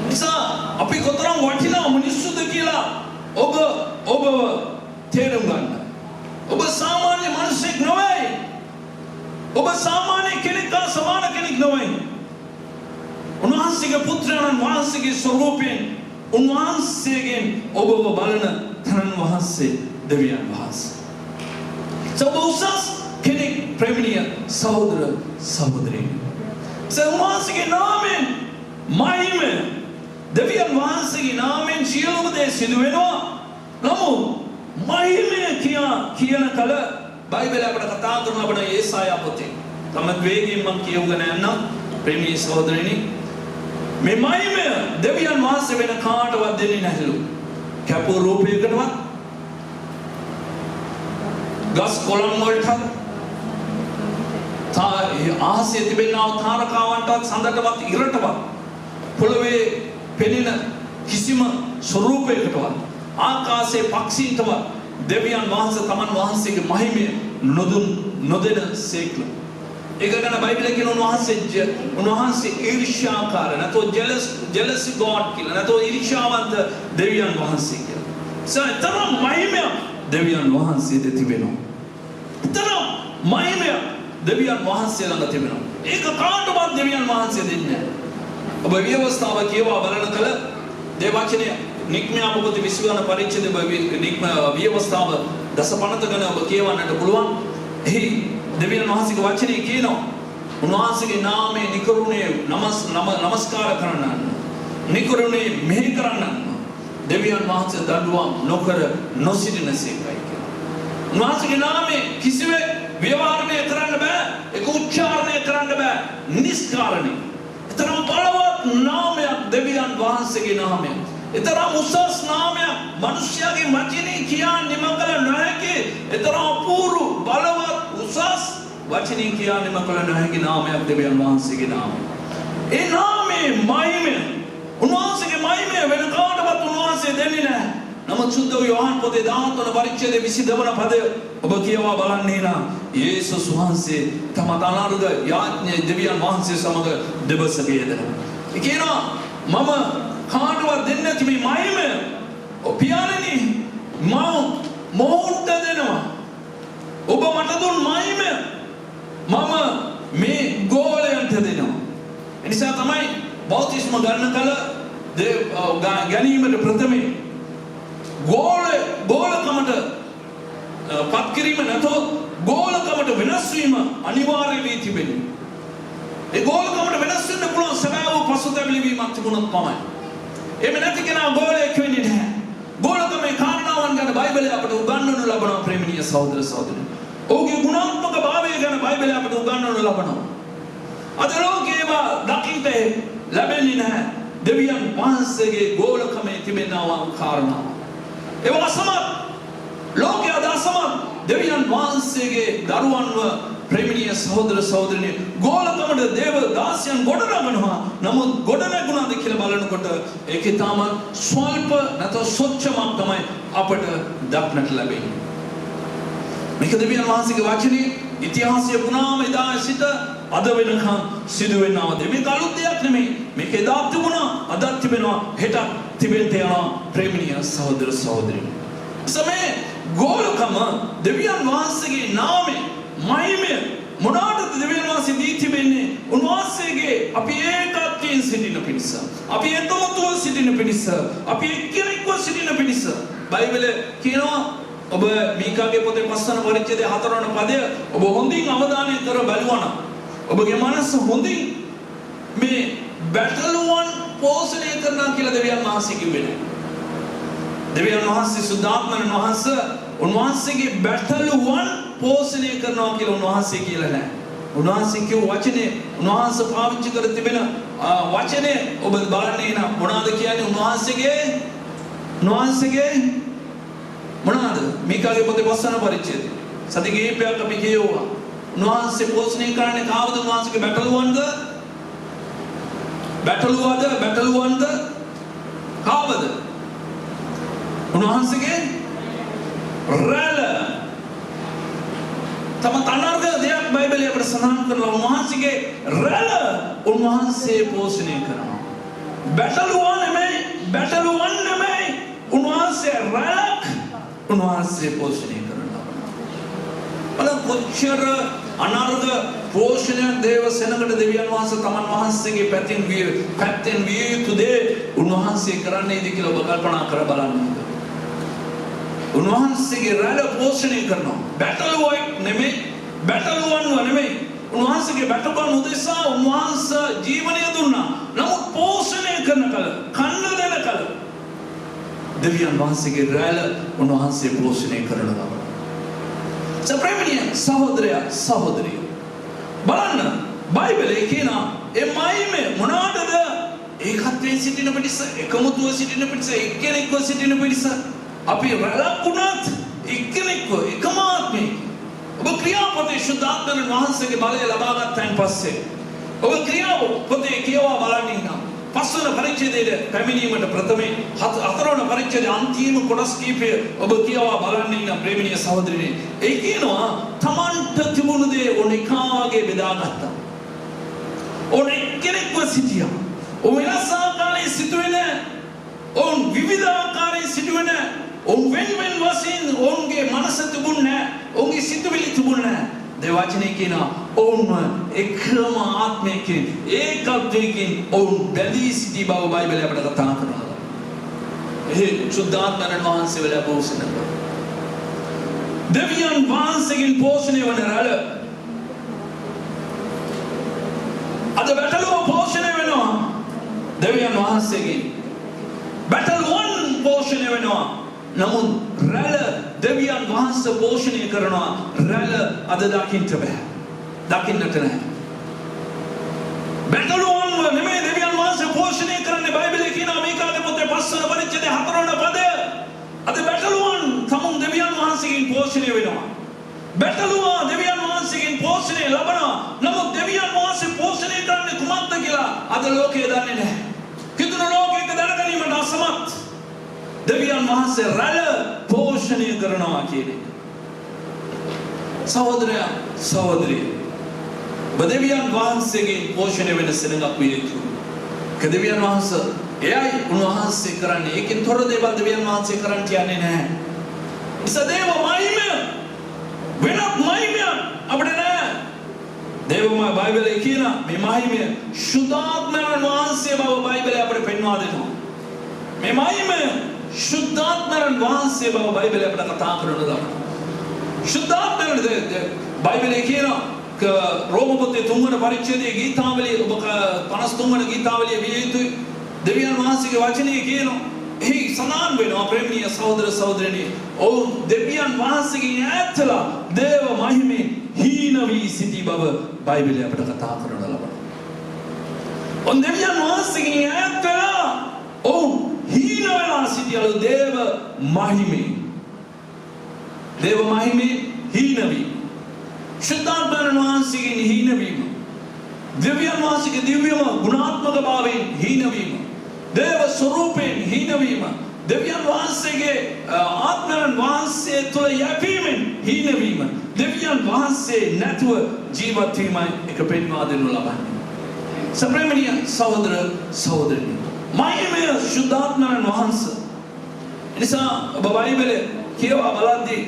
[SPEAKER 1] නිසා අපි කොතරම් වටිනා මිනිස්සුද කියලා ඔබ තේරුම් ගන්න. ඔබ සාමාන්‍ය මිනිසෙක් නොවේ. ඔබ සාමාන්‍ය කෙනෙක් හා සමාන කෙනෙක් නොවේ. උන්වහන්සේගේ පුත්‍රයන් වහන්සේගේ ස්වරූපයෙන් උන්වහන්සේගෙන් ඔබව බලන තනන් වහන්සේ දෙවියන් වහන්සේ. ඔබ උසස් කෙනෙක් ප්‍රේමණීය සහෝදර සහෝදරියනි. උන්වහන්සේගේ නාමයෙන් මහිමය දෙවියන් වහන්සේගේ නාමයෙන් සියලුම දේ සිදු වෙනවා. නමුත් මහිමය කියන කල බයිබලයේ අපට කතා කරන ලබන ඒසායා පොතේ තමයි වේගයෙන් මම කියවගෙන යනවා ප්‍රේමී සහෝදරයනි. මේ මහිමය දෙවියන් වහන්සේ වෙන කාටවත් දෙන්නේ නැහැලු. කැපූ රූපයකටවත් ගස් කොළන් වලටත් ආහසේ තිබෙනා තාරකාවන්ටවත් සඳටවත් ඉරටවත් පොළවේ පෙනෙන කිසිම ස්වරූපයකටවත් ආකාශයේ පක්ෂීන්ටවත් දෙවියන් වහන්සේ තමන් වහන්සේගේ මහිමය නොදෙන සේක්ල. ඒක ගැන බයිබලයේ කියන උන්වහන්සේ ඊර්ෂ්‍යාකාර නැතෝ jealous God කියලා නැතෝ ඊර්ෂ්‍යාවන්ත දෙවියන් වහන්සේ කියලා. තරම් මහිමය දෙවියන් වහන්සේ තිබෙනවා. තරම් මහිමය දෙවියන් වහන්සේ ළඟ තිබෙනවා. ඒක කාටවත් දෙවියන් වහන්සේ දෙන්නේ නැහැ. ඔබ විවස්ථාව කියවා බලන කල දේවචනය නික්මයා පොත 20 වන පරිච්ඡේදයේ නික්ම විවස්ථාව දසපනත ගැන ඔබ කියවන්නට පුළුවන්. එහි දෙවියන් වහන්සේගේ වචනේ කියනවා උන්වහන්සේගේ නාමයේ නිකරුණේ නමස්කාර කරන්න නිකරුණේ මෙහි කරන්න දෙවියන් වහන්සේ දඬුවම් නොකර නොසිටිනසේකයි කියලා. උන්වහන්සේගේ නාමයේ කිසිවෙක් ව්‍යවහාරණය කරන්න බෑ. ඒක උච්චාරණය කරන්න බෑ. නිස්කාරණේ තරම් බලවත් නාමයක් දෙවියන් වහන්සේගේ නාමය. එතරම් උසස් නාමයක් මිනිස්යාගේ වචනේ කියා නිම කළ නොහැකි එතරම් අපූර්ව බලවත් උසස් වචනේ කියා නිම කළ නොහැකි නාමයක් දෙවියන් වහන්සේගේ නාමය. ඒ නාමයේ මහිමය උන්වහන්සේගේ මහිමය වෙන කාටවත් උන්වහන්සේ දෙන්නේ නැහැ. නමුත් සුද්ධ යෝහන් පොතේ 13 පරිච්ඡේදයේ 22 වන පදය ඔබ කියවා බලන්නේ නම් යේසුස් වහන්සේ තම අනාරුද යාඥා දෙවියන් වහන්සේ සමග දෙබසගේ යෙදෙනවා. ඒ කියනවා මම කාටවත් දෙන්නේ නැති මේ මහිමය පියාණනි මම මොහොත දෙනවා. ඔබ මට දුන් මහිමය මම මේ ගෝලයන්ට දෙනවා. එනිසා තමයි බෞතිස්ම ගන්න කල ගැනීමට ප්‍රථමයෙන් ගෝලකමට පත් කිරීම නැතොත් ගෝලකමට වෙනස් වීම අනිවාර්ය වී තිබෙනවා. ඒ ගෝලකමට වෙනස් වෙන්න පුළුවන් සබාව පසුතැවිලි වීමක් තිබුණොත් පමණයි. එහෙම නැති කෙනා ගෝලයක් වෙන්නේ නැහැ. ගෝලකමේ කාරණාවන් ගැන බයිබලය අපට උගන්වනු ලබනවා ප්‍රේමණීය සහෝදර සහෝදරියනි. ඔහුගේ ගුණාත්මක භාවය ගැන බයිබලය අපට උගන්වනු ලබනවා. අද ලෝකේම දකින්න ලැබෙන්නේ නැහැ. දෙවියන් වහන්සේගේ ගෝලකමේ තිබෙනා කාරණා. ඒ වසමත් ලෝකයේ අදසමත් දෙවියන් වහන්සේගේ දරුවන්ව ප්‍රේමණීය සහෝදර සහෝදරියනි ගෝලකමට දේව දාසයන් ගොඩනගනවා. නමුත් ගොඩනගුණාද කියලා බලනකොට ඒකේ තාම ස්වල්ප නැත්නම් සොච්චමක් තමයි අපට දක්නට ලැබෙන්නේ. මේක දෙවියන් වහන්සේගේ වචනේ ඉතිහාසයේ පුරාම එදා සිට අද වෙනකන් සිදු වෙනවා. මේක අලුත් දෙයක් නෙමෙයි. මේක එදා තිබුණා, අදත් තිබෙනවා, හෙටත් තිබෙන්න යනවා ප්‍රේමණීය සහෝදර සහෝදරියනි. සමේ ගෝලකම දෙවියන් වහන්සේගේ නාමයේ මහිමය මොනවාටද දෙවියන් වහන්සේ දී තිබෙන්නේ? උන්වහන්සේගේ අපි ඒකත්වයෙන් සිටින පිණිස, අපි එකමුතුව සිටින පිණිස, අපි එක්කෙනෙක්ව සිටින පිණිස. බයිබලයේ කියනවා ඔබ මීකාගේ පොතේ 5 වන පරිච්ඡේදයේ 4 වන පදය ඔබ හොඳින් අවධානය කර බලවනම් ඔබගේ මනස හොඳින් මේ බැටළුවන් පෝෂණය කරනවා කියලා දෙවියන් වහන්සේ කිව්වේ නෑ. දෙවියන් වහන්සේ සුද්ධාත්මයන් වහන්සේ උන්වහන්සේගේ බැටළුවන් පෝෂණය කරනවා කියලා උන්වහන්සේ කියලා නෑ. උන්වහන්සේ කියව වචනේ උන්වහන්සේ පාවිච්චි කර තිබෙන වචනේ ඔබ බලන්නේ නම් මොනවාද කියන්නේ උන්වහන්සේගේ මොනවාද? මීකාගේ පොතේ 5 වන පරිච්ඡේදය. සති කිහිපයක් අපි කියවුවා. උන්වහන්සේ පෝෂණය කරන්නේ කාවද? උන්වහන්සේගේ බැටළුවන්ද? බැටළුවන්ද? කාවද? උන්වහන්සේගේ රැළ. තම තනර්ග දෙයක් බයිබලයේ අපට සඳහන් කරලා උන්වහන්සේගේ රැළ උන්වහන්සේ පෝෂණය කරනවා. බැටළුවන් නෙමෙයි උන්වහන්සේ රැළක් උන්වහන්සේ පෝෂණය කරනවා. බලන්න කොච්චර අනර්ග පෝෂණය දේව සෙනඟට දෙවියන් වහන්සේ තමන් වහන්සේගේ පැත්තෙන් විය යුතු දේ උන්වහන්සේ කරන්නේද කියලා ඔබ කල්පනා කර බලන්න. උන්වහන්සේගේ රැළ පෝෂණය කරනවා. බැටළුවන්ව නෙමෙයි. උන්වහන්සේගේ බැටළුවන් උදෙසා උන්වහන්සේ ජීවනය දුන්නා. නමුත් පෝෂණය කරන කල, කන්න දෙන කල දෙවියන් වහන්සේගේ රැළ උන්වහන්සේ පෝෂණය කරනවා. ප්‍රේමණීය සහෝදරයා සහෝදරිය බලන්න බයිබලයේ කියන ඒ මහිමය මොනවාටද? ඒකත්වයෙන් සිටින පිණිස, එකමුතුව සිටින පිණිස, එක්කෙනෙක්ව සිටින පිණිස. අපි රැළක් වුණත් එක්කෙනෙක්ව එකම ආත්මේ ඔබ ක්‍රියාපොතේ සුද්ධාත්මයන් වහන්සේගේ බලය ලබා ගන්නයින් පස්සේ ඔබ ක්‍රියාපොතේ කියවා බලන්න නම් 5 වන පරිච්ඡේදයේ පැමිණීමට ප්‍රථමයෙන් 4 වන පරිච්ඡේදයේ අන්තිම කොටස් කීපය ඔබ කියවා බලන්න නම් ප්‍රේමණීය සහෝදරනි ඒ කියනවා තමන්ට තිබුණු දේ ඔනිකාගේ බෙදාගත්තා. ඔන එක්කෙනෙක්ව සිටියා. ඔය වෙනස් ආකාරයේ සිටුවේ නැහැ. ඔවුන් විවිධ ආකාරයේ සිටුවේ නැහැ. ඔවුන් වෙන වශයෙන් ඔවුන්ගේ මනස තිබුණේ නැහැ. ඔවුන්ගේ සිතුවිලි තිබුණේ නැහැ. දෙවචනේ කියනවා ඔවුන්ව එකම ආත්මයකින් ඒකත්වයකින් ඔවුන් බැඳී සිටි බව බයිබලය අපට කතා කරනවා. ඒ සුද්ධාත්මයන් වහන්සේ වල පෝෂණය කරනවා. දෙවියන් වහන්සේගෙන් පෝෂණය වන රැළ අද බැටළුව පෝෂණය වෙනවා. දෙවියන් වහන්සේගෙන් බැටළුවන් පෝෂණය වෙනවා. නමුත් රැළ දෙවියන් වහන්සේ පෝෂණය කරනවා. රැළ අද දකින්නට බෑ. දකින්නට නැහැ. බැටළුවන්ව නෙමෙයි දෙවියන් වහන්සේ පෝෂණය කරන්නේ. බයිබලයේ කියනවා මේකාගේ පොතේ 5 පස්වන පරිච්ඡේදයේ 4 වන පදය අද බැටළුවන් තමුන් දෙවියන් වහන්සේගෙන් පෝෂණය වෙනවා. බැටළුවා දෙවියන් වහන්සේගෙන් පෝෂණය ලබනවා. නමුත් දෙවියන් වහන්සේ පෝෂණය කරන්නේ කුමක්ද කියලා අද ලෝකය දන්නේ නැහැ. කිතුණු ලෝකයක දැනගැනීමට අසමත්. දෙවියන් වහන්සේ රැළ පෝෂණය කරනවා කියන්නේ. සහෝදරයා සහෝදරිය දෙවියන් වහන්සේගෙන් පෝෂණය වෙන සෙනඟක් විය යුතුයි. දෙවියන් වහන්සේ එයයි උන්වහන්සේ කරන්නේ. ඒකෙන් තොර දේවල් දෙවියන් වහන්සේ කරන්න කියන්නේ නැහැ. ඉසදේව මහිමය වෙනත් මහිමය අපිට නැහැ. දේවමය බයිබලයේ කියන මේ මහිමය සුද්ධාත්මයන් වහන්සේ බව බයිබලය අපිට පෙන්වා දෙනවා. මේ මහිමය සුද්ධාත්මයන් වහන්සේ බව බයිබලය අපිට කතා කරනවා. සුද්ධාත්මයන් බයිබලයේ කියන රෝම පොතේ 3 වන පරිච්ඡේදයේ ගීතාවලිය ඔබ 53 වන ගීතාවලිය විය යුතුයි. දෙවියන් වහන්සේගේ වචනේ කියනවා. එහි සඳහන් වෙනවා ප්‍රේමණීය සහෝදර සහෝදරයනි. ඔව් දෙවියන් වහන්සේගෙන් ඈත්ලා දේව මහිමේ හීන වී සිටි බව බයිබලය අපට කතා කරන ලබනවා. ඔව් දෙවියන් වහන්සේගෙන් ඈත්ලා ඔව් හීන වෙලා සිටියලු දේව මහිමේ. දේව මහිමේ හීන වී. සුද්ධාත්මයන් වහන්සේගෙන් හීන වීම. දෙවියන් වහන්සේගේ දිව්‍යම ගුණාත්මක භාවයෙන් හීන වීම. දේව ස්වරූපයෙන් හීන වීම. දෙවියන් වහන්සේගේ ආත්මයන් වහන්සේ තුළ යැපීමෙන් හීන වීම. දෙවියන් වහන්සේ නැතුව ජීවත් වීමයි එක පෙන්වා දෙනු ලබන්නේ. සප්‍රේමණීය සහෝදර සහෝදරියනි. මහිමය සුද්ධාත්මයන් වහන්සේ. එනිසා ඔබ බයිබලයේ කියවා බලද්දී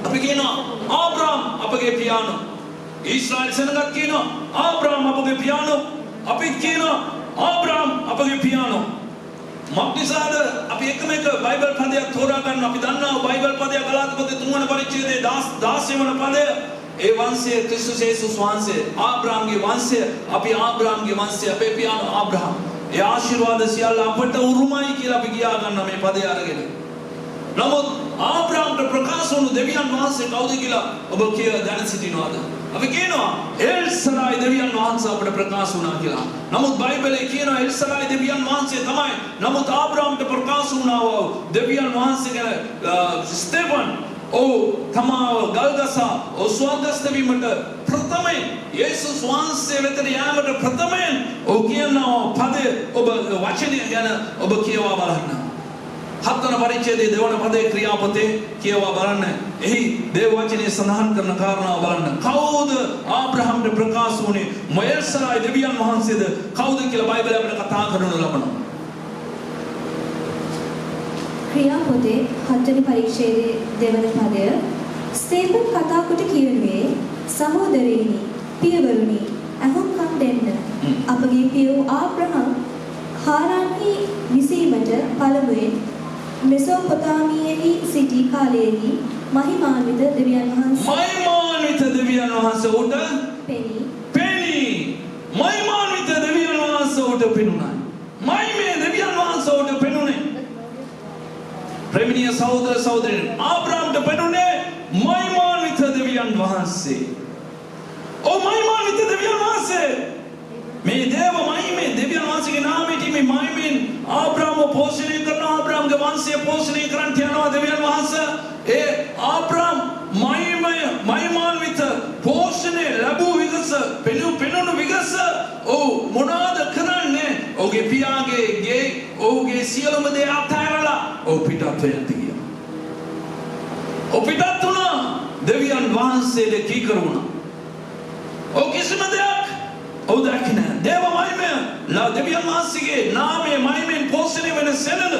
[SPEAKER 1] අපි කියනවා ආබ්‍රහම් අපගේ පියාණෝ. ඊශ්‍රායල් සෙනඟක් කියනවා ආබ්‍රහම් අපගේ පියාණෝ. අපි කියනවා ආබ්‍රහම් අපගේ පියාණෝ. මක්නිසාද අපි එකම එක බයිබල් පදයක් තෝරා ගන්න. අපි දන්නවා බයිබල් පදයක් ගලාති පොතේ 3 වන පරිච්ඡේදයේ 16 වන පදය. ඒ වංශය ක්‍රිස්තුස් යේසුස් වහන්සේ ආබ්‍රහම්ගේ වංශය. අපි ආබ්‍රහම්ගේ වංශය අපේ පියාණෝ ආබ්‍රහම්. ඒ ආශිර්වාද සියල්ල අපට උරුමයි කියලා අපි කියා ගන්න මේ පදය අරගෙන. නමුත් ආබ්‍රහම්ට ප්‍රකාශ වුණු දෙවියන් වහන්සේ කවුද කියලා ඔබ කියලා දැන සිටිනවද? අපි කියනවා එල්සරායි දෙවියන් වහන්සේ අපට ප්‍රකාශ වුණා කියලා. නමුත් බයිබලයේ කියනවා එල්සරායි දෙවියන් වහන්සේ තමයි. නමුත් ආබ්‍රහම්ට ප්‍රකාශ වුණා වූ දෙවියන් වහන්සේ ගැන ස්තෙෆන් තමාව ගල්ගසා ස්වර්ගස්ථ වීමට ප්‍රථමයෙන් යේසුස් වහන්සේ වෙතට යාමට ප්‍රථමයෙන් කියනවා පදය ඔබ වචනය ගැන ඔබ කියවා බලන්න. 7 වන පරිච්ඡේදයේ 2 වන පදයේ ක්‍රියාපතේ කියවා බලන්න. එහි දේව වචනේ සඳහන් කරන කාරණාව බලන්න. කවුද ආබ්‍රහම්ට ප්‍රකාශ වුණේ? මොයල්සරායි දෙවියන් වහන්සේද? කවුද කියලා බයිබලය අපිට කතා කරනු ලබනවා.
[SPEAKER 2] ක්‍රියාපතේ 7 වෙනි පරිච්ඡේදයේ 2 වන පදය ස්තේෆන් කතා කොට කියුවේ සහෝදරයනි පියවරුනි අහුම්කම් දෙන්න. අපගේ පියෝ ආබ්‍රහම් හාරාන්හි විසීමට පළමුවෙන් මෙසොපොතාමියෙහි සිටි කාලයේදී මහිමාන්විත දෙවියන් වහන්සේ උට පෙනී මහිමාන්විත දෙවියන් වහන්සේ උට පෙනුණා. මහිමේ දෙවියන් වහන්සේ උට පෙනුනේ. ප්‍රේමණීය සහෝදර සහෝදරියනි, ආබ්‍රහම්ට පෙනුනේ මහිමාන්විත දෙවියන් වහන්සේ. මහිමාන්විත දෙවියන් වහන්සේ මේ දේව මහිමේ දෙවියන් වහන්සේගේ නාමයට මේ මහිමෙන් ආබ්‍රහම්ව පෝෂණය කරනවා. ආබ්‍රහම්ගේ වංශය පෝෂණය කරන්න යනවා දෙවියන් වහන්සේ. ඒ ආබ්‍රහම් මහිමාන්විත පෝෂණය ලැබූ විගස පෙනුණු විගස මොනවාද කරන්නේ? ඔහුගේ පියාගේ ගේ ඔහුගේ සියලුම දේ අත්හැරලා පිටත් වෙන්න ගියා. පිටත් වුණා. දෙවියන් වහන්සේට කීකරු වුණා. කිසිම දෙයක් දැක්කේ දේව මහිමය දෙවියන් වහන්සේගේ නාමයේ මහිමෙන් පෝෂණය වෙන සෙනඟ.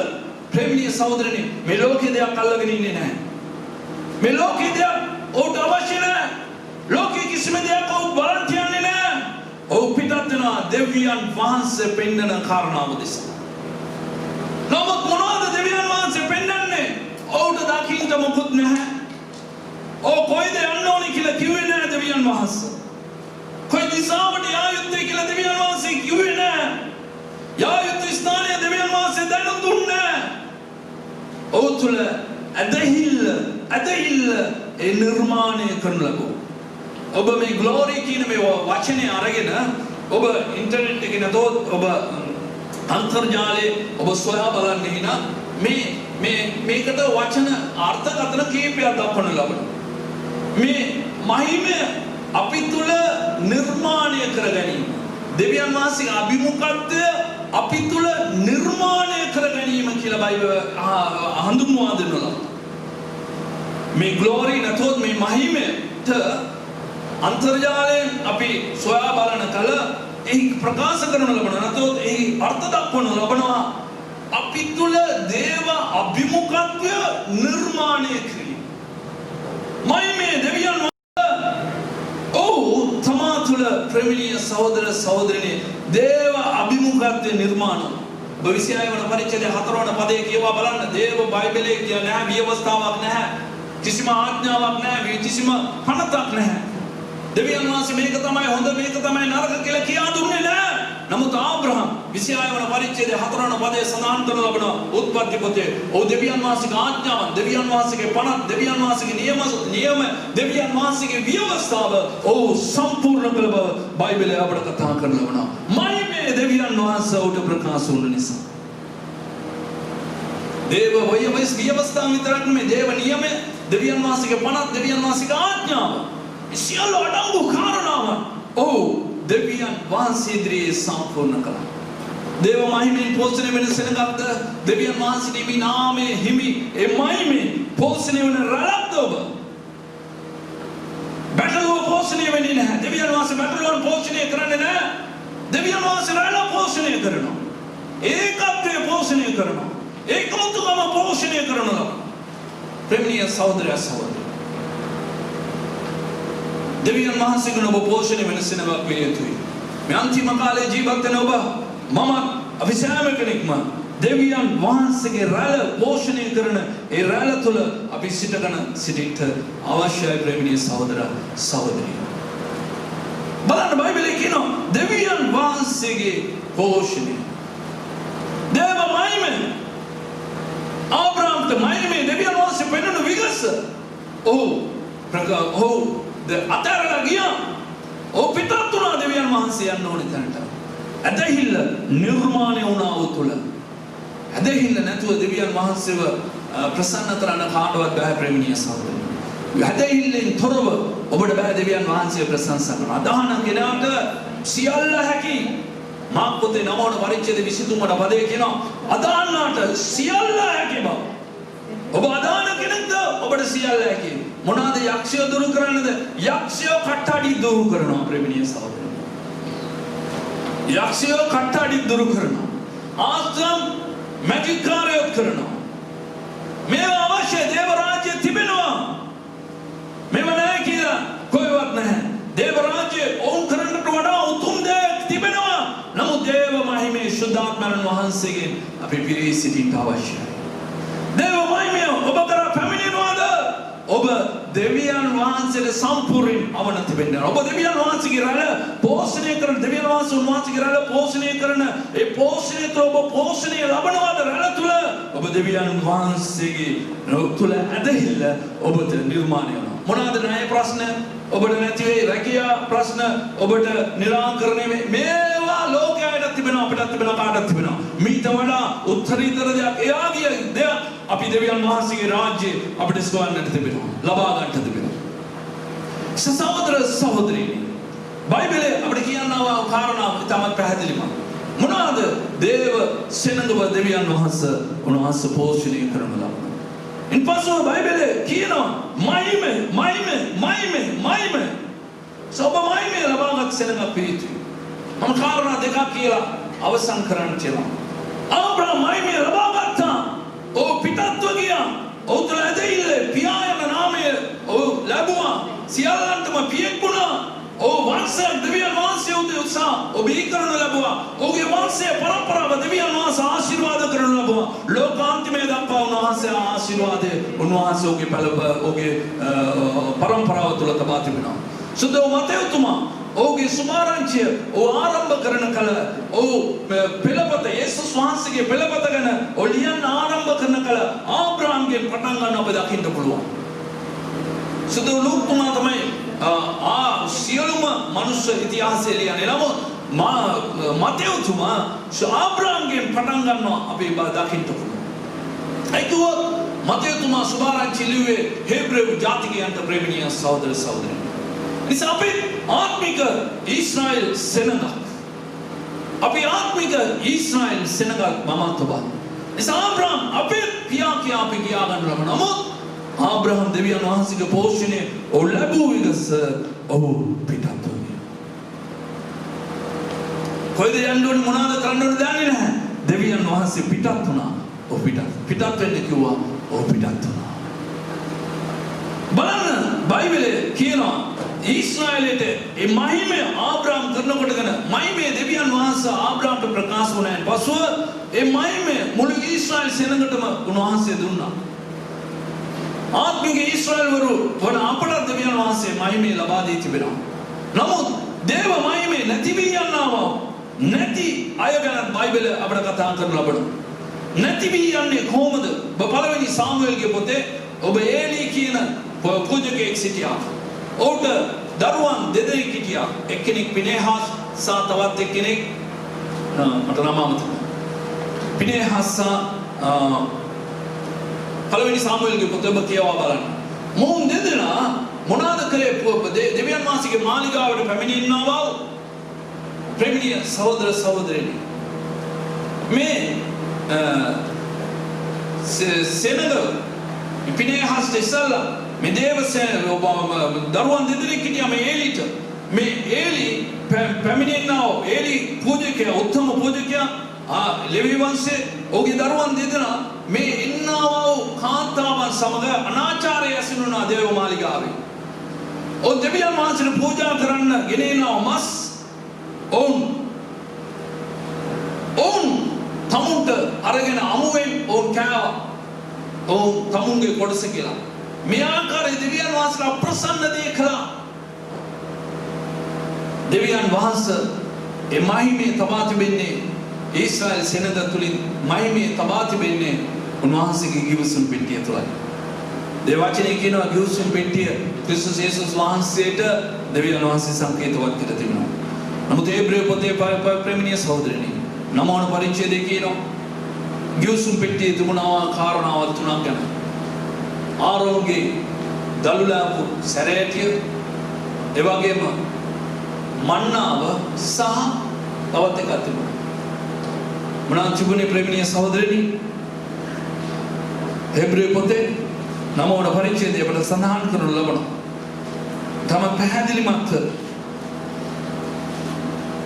[SPEAKER 2] ප්‍රේමණීය සහෝදරනි, මේ ලෝකේ දෙයක් අල්ලගෙන ඉන්නේ නැහැ. මේ ලෝකේ දෙයක් ඔහුට අවශ්‍ය නැහැ. ලෝකේ කිසිම දෙයක් ඔහු බලන්න යන්නේ නැහැ. ඔහු පිටත් වෙනවා දෙවියන් වහන්සේ පෙන්වන කාරණාව දෙස. නමුත් මොනවද දෙවියන් වහන්සේ පෙන්වන්නේ? ඔහුට දකින්න මොකුත් නැහැ. කොයිද යන්න ඕනේ කියලා කිව්වේ නැහැ දෙවියන් වහන්සේ. කොයි දිශාවට යා යුත්තේ කියලා දෙවියන් වහන්සේ කිව්වේ නැහැ. යා යුත්තේ ස්ථානය දෙවියන් වහන්සේ දැනුම් දුන්නේ නැහැ. ඔහු තුල ඇදහිල්ල නිර්මාණය කරන ලබෝ. ඔබ මේ ග්ලෝරි කියන මේ වචනේ අරගෙන ඔබ ඉන්ටර්නෙට් එකේ නැතොත් ඔබ
[SPEAKER 1] අන්තර්ජාලයේ ඔබ සොයා බලන්නේ නම් මේකට වචන අර්ථකථන කීපයක් දක්වන ලබන මේ මහිමය අපි තුල නිර්මාණය කර ගැනීම දෙවියන් වහන්සේගේ අභිමුඛත්වය අපි තුල නිර්මාණය කර ගැනීම කියලා බයිබල් හඳුන්වා දෙනවා මේ ග්ලෝරි නැතොත් මේ මහිමයට අන්තර්ජාලයෙන් අපි සොයා බලන කල එහි ප්‍රකාශ කරන ලබන නැතොත් එහි අර්ථ දක්වන ලබනවා අපි තුල දේව අභිමුඛත්වය නිර්මාණය කිරීම මහිමේ දෙවියන් තමා තුල ප්‍රේමණීය සහෝදර සහෝදරනේ දේව අභිමුඛත්වය නිර්මාණ ඔබ 26 වන පරිච්ඡේදයේ 4 වන පදයේ කියවා බලන්න දේව බයිබලයේ කියන නැහැ විවස්ථාවක් නැහැ කිසිම ආඥාවක් නැහැ කිසිම පනතක් නැහැ දෙවියන් වහන්සේ මේක තමයි හොඳ මේක තමයි නරක කියලා කියා දුන්නේ නැහැ නමුත් ආබ්‍රහම් 26 වන පරිච්ඡේදයේ 4 වන පදයේ සඳහන් කරන ලබන උත්පත්ති පොතේ ඔව් දෙවියන් වහන්සේගේ ආඥාවන් දෙවියන් වහන්සේගේ පනත් දෙවියන් වහන්සේගේ නියම දෙවියන් වහන්සේගේ ව්‍යවස්ථාව ඔව් සම්පූර්ණ කළ බව බයිබලයේ අපට කතා කරන ලබනවා මහිමේ දෙවියන් වහන්සේ උට ප්‍රකාශ වුණ නිසා දේව ව්‍යවස්ථාව විතරක් නෙමෙයි දේව නියම දෙවියන් වහන්සේගේ පනත් දෙවියන් වහන්සේගේ ආඥාව සියලු අඩංගු කාරණාවන් ඔව් දෙවියන් වහන්සේ ඉදිරියේ සම්පූර්ණ කළා. දේව මහිමෙන් පෝෂණය වෙන සෙනගත් දෙවියන් වහන්සේගේ මේ නාමයේ හිමි ඒ මහිමෙන් පෝෂණය වෙන රැළක්ද ඔබ? බැටළුව පෝෂණය වෙන්නේ නැහැ. දෙවියන් වහන්සේ බැටළුවන් පෝෂණය කරන්නේ නැහැ. දෙවියන් වහන්සේ රැළ පෝෂණය කරනවා. ඒකත්වය පෝෂණය කරනවා. ඒකමුතුකම පෝෂණය කරනවා. ප්‍රේමණීය සහෝදරය සහෝදරි දෙවියන් වහන්සේගෙන් ඔබ පෝෂණය වෙන සෙනගක් විය යුතුයි. මේ අන්තිම කාලේ ජීවත් වෙන ඔබ මම අපි සෑම කෙනෙක්ම දෙවියන් වහන්සේගේ රැළ පෝෂණය කරන ඒ රැළ තුල අපි සිටිට අවශ්‍යයි ප්‍රේමණීය සහෝදර සහෝදරිය. බලන්න බයිබලයේ කියනවා දෙවියන් වහන්සේගේ පෝෂණය. දේව මහිමය. ආබ්‍රහම්ට මහිමය දෙවියන් වහන්සේ පෙන්වන විගස. අතරලා ගියා. පිටත් වුණා දෙවියන් වහන්සේ යන්න ඕනේ තැනට. ඇදහිල්ල නිර්මාණය වුණා ඔහු තුළ. ඇදහිල්ල නැතුව දෙවියන් වහන්සේව ප්‍රසන්න කරන්න කාටවත් බෑ ප්‍රේමණීය සහෝදරයෝ. ඇදහිල්ලෙන් තොරව ඔබට බෑ දෙවියන් වහන්සේව ප්‍රශංසා කරන්න. අදහන කෙනාට සියල්ල හැකි. මාක් පොතේ 9 වන පරිච්ඡේදයේ 23 වන පදයේ කියනවා අදහනාට සියල්ල හැකි බව. ඔබ අදහන කෙනෙක්ද ඔබට සියල්ල හැකි. මොනවාද යක්ෂය දුරු කරන්නද? යක්ෂය කට්ටඩි දුරු කරනවා ප්‍රේමණීය සහෝදරයෝ. යක්ෂය කට්ටඩි දුරු කරනවා. ආශ්‍රම මැජික් කාර්යයක් කරනවා. මේවා අවශ්‍ය දේව රාජ්‍ය තිබෙනවා. මේවා නැහැ කියලා කොහෙවත් නැහැ. දේව රාජ්‍ය ඕන් කරන්නට වඩා උතුම් දෙයක් තිබෙනවා. නමුත් දේව මහිමේ සුද්ධාත්මයන් වහන්සේගෙන් අපි පිරී සිටින්න අවශ්‍යයි. දේව මහිමය ඔබ කරා පැමිණෙනවාද? ඔබ දෙවියන් වහන්සේට සම්පූර්ණ අවනති වෙන්න. ඔබ දෙවියන් වහන්සේගේ රැළ පෝෂණය කරන දෙවියන් වහන්සේ උන්වහන්සේගේ රැළ පෝෂණය කරන ඒ පෝෂණය තුළ ඔබ පෝෂණය ලබනවාද රැළ තුළ? ඔබ දෙවියන් වහන්සේගේ තුළ ඇදහිල්ල ඔබට නිර්මාණය වෙනවා. මොනවාද ණය ප්‍රශ්න? ඔබට නැති වෙයි රැකියා ප්‍රශ්න ඔබට निराකරණය වෙයි. මේවා ලෝකයට තිබෙනවා අපිටත් තිබෙනවා කාටත් තිබෙනවා. මීට වඩා උත්තරීතර දෙයක් එයාගේ දෙයක් අපි දෙවියන් වහන්සේගේ රාජ්‍යය අපිට සොයන්නට තිබෙනවා. ලබා ගන්නට තිබෙනවා. සහෝදර සහෝදරියනි බයිබලයේ අපිට කියනවා කාරණා ඉතාමත් පැහැදිලිම. මොනවාද දේව සෙනඟව දෙවියන් වහන්සේ උන්වහන්සේ පෝෂණය කරනවා. ඉන්පසු බයිබලයේ කියනවා මහිමය සබ මහිමය ලබාගත් සෙනඟක් පිළිතුරු. මම කාරණා දෙකක් කියලා අවසන් කරන්න කියලා. ආබ්‍රහම් මහිමය ලබාගත්තා. පිටත්ව ගියා. ඔහු තුළ ඇදහිල්ල පියායන නාමය ලැබුවා. සියල්ලන්ටම පියෙක් වුණා. වංශයක් දෙවියන් වහන්සේ උදෙසා බිහිකරනු ලැබුවා. ඔහුගේ වංශයේ පරම්පරාව දෙවියන් වහන්සේ ආශිර්වාද කරනු ලැබුවා. ලෝකාන්තිමය දක්වා උන්වහන්සේ ආශිර්වාදය උන්වහන්සේ ඔහුගේ පරම්පරාව තුළ තබා තිබෙනවා. සුදෝ මතයතුමා ඔහුගේ සුමාරංචිය ආරම්භ කරන කල පෙළපත යේසුස් වහන්සේගේ පෙළපත ගැන ලියන්න ආරම්භ කරන කල ආබ්‍රහම්ගෙන් පටන් ගන්න අප දකින්න පුළුවන්. සුදෝ ලූතුමා තමයි සියලුම මනුෂ්‍ය ඉතිහාසයේ ලියන්නේ. නමුත් මතයතුමා ආබ්‍රාම්ගෙන් පටන් ගන්නවා අපි දකින්න පුළුවන්. ඒකව මතයතුමා සුභාරංචි ලිව්වේ හේබ්‍රේව ජාතිකයන්ට ප්‍රේමණීය සහෝදර සහෝදරියනි. නිසා අපි ආත්මික ඊශ්‍රායෙල් සෙනඟක්. අපි ආත්මික ඊශ්‍රායෙල් සෙනඟක් මමත් ඔබ. නිසා ආබ්‍රාම් අපේ පියා කියා අපි කියා ගන්න ලබන නමුත් ආබ්‍රහම් දෙවියන් වහන්සේගේ පෝෂණය ඔහු ලැබුව විගස ඔහු පිටත් වුණා. කොයිද යන්න ඕනේ මොනවාද කරන්න ඕනේ දන්නේ නැහැ. දෙවියන් වහන්සේ පිටත් වුණා. ඔහු පිටත් වෙන්න කිව්වා. ඔහු පිටත් වුණා. බලන්න බයිබලයේ කියනවා ඊශ්‍රායලයට ඒ මහිමය ආබ්‍රහම් කරනකොටගෙන මහිමය දෙවියන් වහන්සේ ආබ්‍රහම්ට ප්‍රකාශ වුණාන් පසුව ඒ මහිමය මුළු ඊශ්‍රායල් සෙනඟටම උන්වහන්සේ දුන්නා. ආත්මික ඊශ්‍රායල් වරු වන අපට දෙවියන් වහන්සේ මහිමය ලබා දී තිබෙනවා. නමුත් දේව මහිමය නැති වී යනවා. නැති අය ගැන බයිබල අපට කතා කරන ලබනවා. නැති වී යන්නේ කොහොමද? පළවෙනි සාමුවෙල්ගේ පොතේ ඔබ ඒලී කියන පූජකයෙක් සිටියා. ඔහුට දරුවන් දෙදෙනෙක් හිටියා. එක්කෙනෙක් පිනේහස් සහ තවත් එක්කෙනෙක් මට නම අමතකයි. පිනේහස් සහ පළවෙනි සාමුවෙල්ගේ පොත ඔබ කියවා බලන්න. මොවුන් දෙදෙනා මොනවාද කරේ? දෙවියන් වහන්සේගේ මාලිගාවට පැමිණෙන්නවා. ප්‍රේමණීය සහෝදර සහෝදරියනි. මේ සෙනඟ පිනේහස් ඉස්සල්ලා මේ දරුවන් දෙදෙනෙක් හිටියා මේ ඒලිට. මේ ඒලි පැමිණෙන්නා ඒලි පූජකයා උත්තම පූජකයා ලෙවි වංශයේ ඔහුගේ දරුවන් දෙදෙනා මේ ඉන්නවා කාන්තාවන් සමග අනාචාරය ඇසුරුණා දේව මාලිගාවේ. ඔව් දෙවියන් වහන්සේට පූජා කරන්න ගෙනෙනවා මස්. ඔවුන් තමුන්ට අරගෙන අමුවෙන් ඔවුන් කෑවා. ඔවුන් තමුන්ගේ කොටස කියලා. මේ ආකාරයේ දෙවියන් වහන්සේ අප්‍රසන්න දේ කළා. දෙවියන් වහන්සේ ඒ මහිමේ තබා තිබෙන්නේ ඊශ්‍රායල් සෙනඟ තුලින් මහිමේ තබා තිබෙන්නේ උන්වහන්සේගේ ගිවිසුම් පෙට්ටිය තුලයි. දේවචනයේ කියනවා ගිවිසුම් පෙට්ටිය ක්‍රිස්තුස් යේසුස් වහන්සේට දෙවියන් වහන්සේ සංකේතවත් කර තිබෙනවා. නමුත් හේබ්‍රේව පොතේ ප්‍රේමණීය සහෝදරයනි 9 වන පරිච්ඡේදයේ කියනවා ගිවිසුම් පෙට්ටියේ තිබුණා කාරණාවක් තුනක් ගැන. ආරෝන්ගේ දලුලාපු සැරයටිය එවැගේම මන්නාව සහ තවත් එකක් තිබුණා. මොනවා තිබුණේ ප්‍රේමණීය සහෝදරයනි? හේබ්‍රේව පොතේ 9 වන පරිච්ඡේදයේ අපට සඳහන් කරනු ලබනවා. තම පැහැදිලිමත්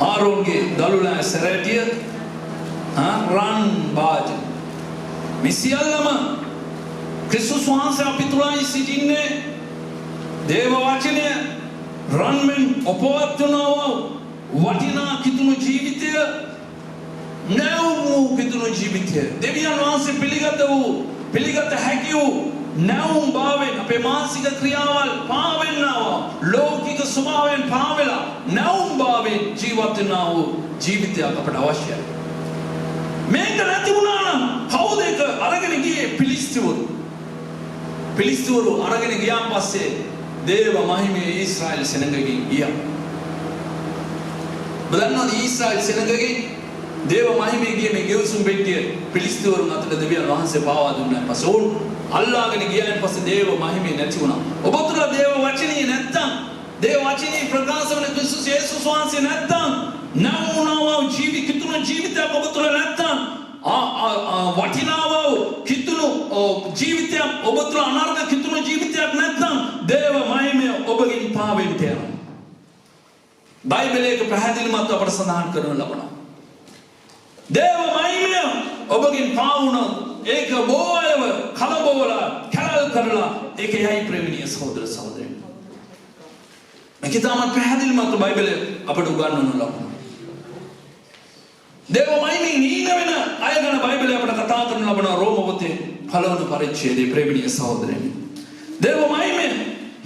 [SPEAKER 1] ආරෝන්ගේ දලුලා සැරයටිය රන් බාජ මේ සියල්ලම ක්‍රිස්තුස් වහන්සේ අපි තුලයි සිටින්නේ. දේව වචනය රන්මෙන් ඔපවත් වුණා වටිනා කිතුණු ජීවිතය නැවුම් වූ කිතුණු ජීවිතය දෙවියන් වහන්සේ පිළිගත හැකි වූ නැවුම් භාවයෙන් අපේ මානසික ක්‍රියාවල් පාවෙන්නවා. ලෞකික ස්වභාවයෙන් පාවෙලා නැවුම් භාවයෙන් ජීවත් වෙනා වූ ජීවිතයක් අපට අවශ්‍යයි. මේක නැති වුණා නම් කවුද ඒක අරගෙන ගියේ? පිලිස්තිවරු අරගෙන ගියාන් පස්සේ දේව මහිමේ ඊශ්‍රායල් සෙනඟගෙන් ගියා. බලන්නද ඊශ්‍රායල් සෙනඟගෙන් දේව මහිමේ ගියේ මේ ගෙවුසුම් පෙට්ටිය පිලිස්තිවරුන් අතට දෙවියන් වහන්සේ පාවා දුන්නා. පස්සේ ඕන් අල්ලාගෙන ගියාන් පස්සේ දේව මහිමේ නැති වුණා. ඔබ තුල දේව වචනේ නැත්තම් දේව වචනේ ප්‍රකාශ වන ක්‍රිස්තුස් යේසුස් වහන්සේ නැත්තම් නවුණාව ජීවිතයක් ඔබ තුල නැත්තම් වටිනාව කිතුණු ජීවිතයක් ඔබ තුල අනර්ග කිතුණු ජීවිතයක් නැත්තම් දේව මහිමය ඔබගෙන් පාවෙන්න යනවා. බයිබලයේ පැහැදිලිමත් අපට සඳහන් කරනු ලබනවා. දේව මහිමය ඔබගෙන් පාවුණොත් ඒක බොයව කලබෝලා කලල් කරලා ඒක යයි ප්‍රේමණීය සහෝදර සහෝදරියනි. මේක තමයි පැහැදිලිමත් බයිබලයේ අපට උගන්වනු ලබනවා. දේව මහිමේ හීන වෙන අය ගැන බයිබලයේ අපට කතා කරනු ලබනවා. රෝම පොතේ 1 වන පරිච්ඡේදයේ ප්‍රේමණීය සහෝදරයනි. දේව මහිමේ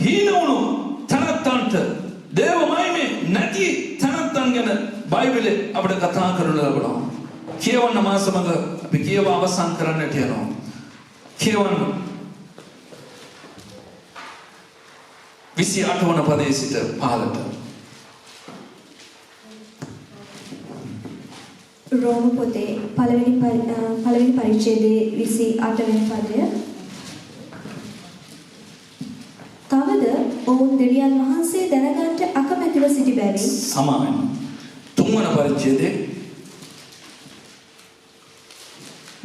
[SPEAKER 1] හීන වුණු තනත්තන්ට දේව මහිමේ නැති තනත්තන් ගැන බයිබලයේ අපට කතා කරනු ලබනවා. කියවන්න මා සමග අපි කියව අවසන් කරන්නට යනවා. කියවන්න 28 වන පදයේ සිට 15ට
[SPEAKER 2] රෝම පොතේ පළවෙනි පරිච්ඡේදයේ 28 වෙනි පදය. තවද ඔවුන් දෙවියන් වහන්සේ දැනගන්නට අකමැතිව සිටි බැවින්
[SPEAKER 1] සමාවෙන් තුන්වන පරිච්ඡේදයේ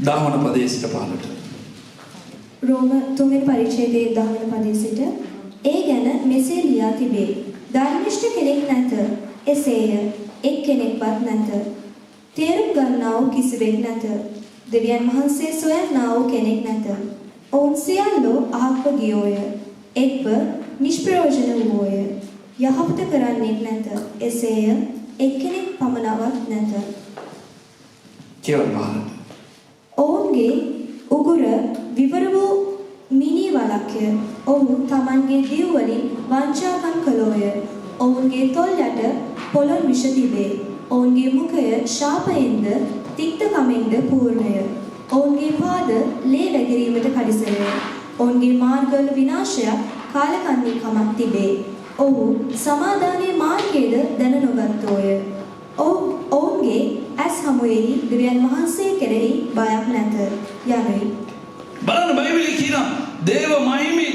[SPEAKER 1] 10 වන පදයේ සිට 15ට.
[SPEAKER 2] රෝම 3 වෙනි පරිච්ඡේදයේ 10 වෙනි පදයේ සිට ඒ ගැන මෙසේ ලියා තිබේ. ධර්මිෂ්ඨ කෙනෙක් නැත. එසේය එක් කෙනෙක්වත් නැත. තේරුම් ගන්නා වූ කිසිවෙක් නැත. දෙවියන් වහන්සේ සොයන්නා වූ කෙනෙක් නැත. ඔවුන් සියල්ලෝ අහක්ව ගියෝය. එක්ව නිෂ්ප්‍රයෝජන වූෝය. යහපත කරන්නෙක් නැත. එසේය එක්කෙනෙක් පමණවත් නැත. ඔවුන්ගේ උගුර විවර වූ මිනී වලක්ය. ඔවුන් තමන්ගේ දිව් වලින් වංචාකම් කළෝය. ඔවුන්ගේ තොල් යට පොළොන් විෂ තිබේ. ඔවුන්ගේ මුඛය ශාපයෙන්ද තික්තකමෙන්ද පූර්ණය. ඔවුන්ගේ පාද ලේ වැගිරීමට කඩිසරය. ඔවුන්ගේ මාර්ගවල විනාශයක් කාලකන්ණී කමක් තිබේ. ඔවුන් සමාදානයේ මාර්ගයේද දැන නොගත්තෝය. ඔවුන්ගේ ඇස් හමුවේහි දෙවියන් වහන්සේ කෙරෙහි බයක් නැත. යනුයි.
[SPEAKER 1] බලන්න බයිබලයේ කියනවා දේව මහිමේ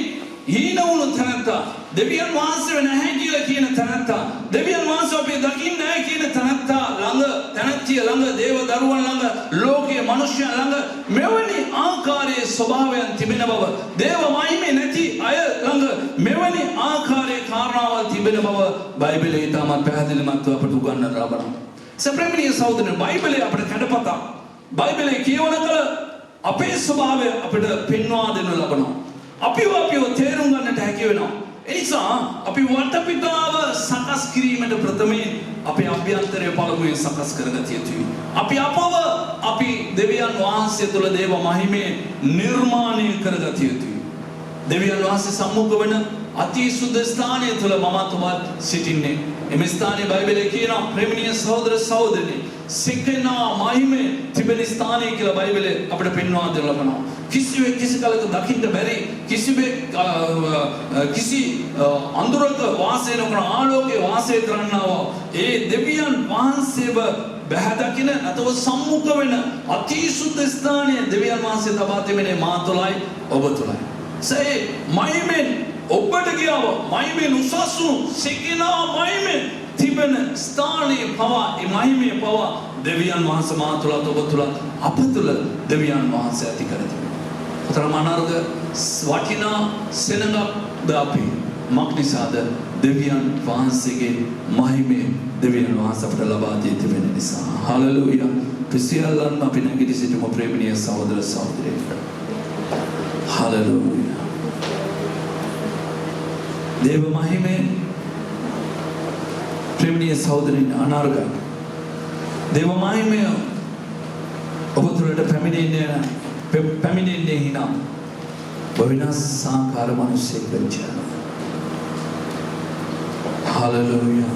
[SPEAKER 1] හීන වුණු තැනත්තා දෙවියන් වහන්සේ නැහැ කියලා කියන තැනත්තා දෙවියන් වහන්සේ අපි දකින්නේ නැහැ කියන තැනත්තා ළඟ තැනැත්තිය ළඟ දේව දරුවන් ළඟ ලෝකයේ මිනිස්යන් ළඟ මෙවැනි ආකාරයේ ස්වභාවයන් තිබෙන බව දේව මහිමේ නැති අය ළඟ මෙවැනි ආකාරයේ කාරණාවල් තිබෙන බව බයිබලයේ ඉතාමත් පැහැදිලිමත්ව අපට උගන්වන ලබනවා. සප්‍රේමණීය සහෝදරයන් බයිබලයේ අපිට කඩපතක් බයිබලයේ කියවන කල අපේ ස්වභාවය අපිට පෙන්වා දෙනු ලබනවා. අපිව තේරුම් ගන්නට හැකි වෙනවා. ඒ නිසා අපි වටපිටාව සකස් කිරීමට ප්‍රථමයෙන් අපේ අභ්‍යන්තරය පළමුවෙන් සකස් කරගත යුතුයි. අපි දෙවියන් වහන්සේ තුළ දේව මහිමේ නිර්මාණය කරගත යුතුයි. දෙවියන් වහන්සේ සම්මුඛ වෙන අති සුද්ධ ස්ථානය තුළ මමත් ඔබත් සිටින්නේ. එම ස්ථානයේ බයිබලයේ කියනවා ප්‍රේමණීය සහෝදර සහෝදරනි සිකෙනා මහිමේ තිබෙන ස්ථානය කියලා බයිබලයේ අපිට පෙන්වා දෙන්න ලබනවා. කිසිවෙක් කිසි කලක දකින්න බැරි කිසි අඳුරක වාසය නොකරන ආලෝකයේ වාසය කරන්නා ඒ දෙවියන් වහන්සේව බැහැදකින නැතව සම්මුඛ වෙන අති සුද්ධ ස්ථානයේ දෙවියන් වහන්සේ තබා තිබෙන්නේ මා තුළයි ඔබ තුළයි. සේ මහිමෙන් ඔබට ගියව මහිමෙන් උසස්ු සිකිනා මහිමෙන් තිබෙන ස්ථානයේ පවා ඒ මහිමේ පවා දෙවියන් වහන්සේ මා තුළත් ඔබ තුළත් අප තුළ දෙවියන් වහන්සේ ඇති කර තිබෙනවා. තරම අනර්ග වටිනා සෙනඟක්ද අපි මක් නිසාද දෙවියන් වහන්සේගේ මහිමේ දෙවියන් වහන්සේ අපට ලබා දී තිබෙන නිසා. හලෙලූයා. ප්‍රසියල්ලන් අපි නැගිටි සිටමු ප්‍රේමණීය සහෝදර සහෝදරියෝ. හලෙලූයා. දේව මහිමේ ප්‍රේමණීය සහෝදරින් අනර්ග දේව මහිමය ඔබ තුළට පැමිණෙන්නේ හිනම් විනාශාකාර මිනිසෙක් වෙච්ච. හලෙලූයා.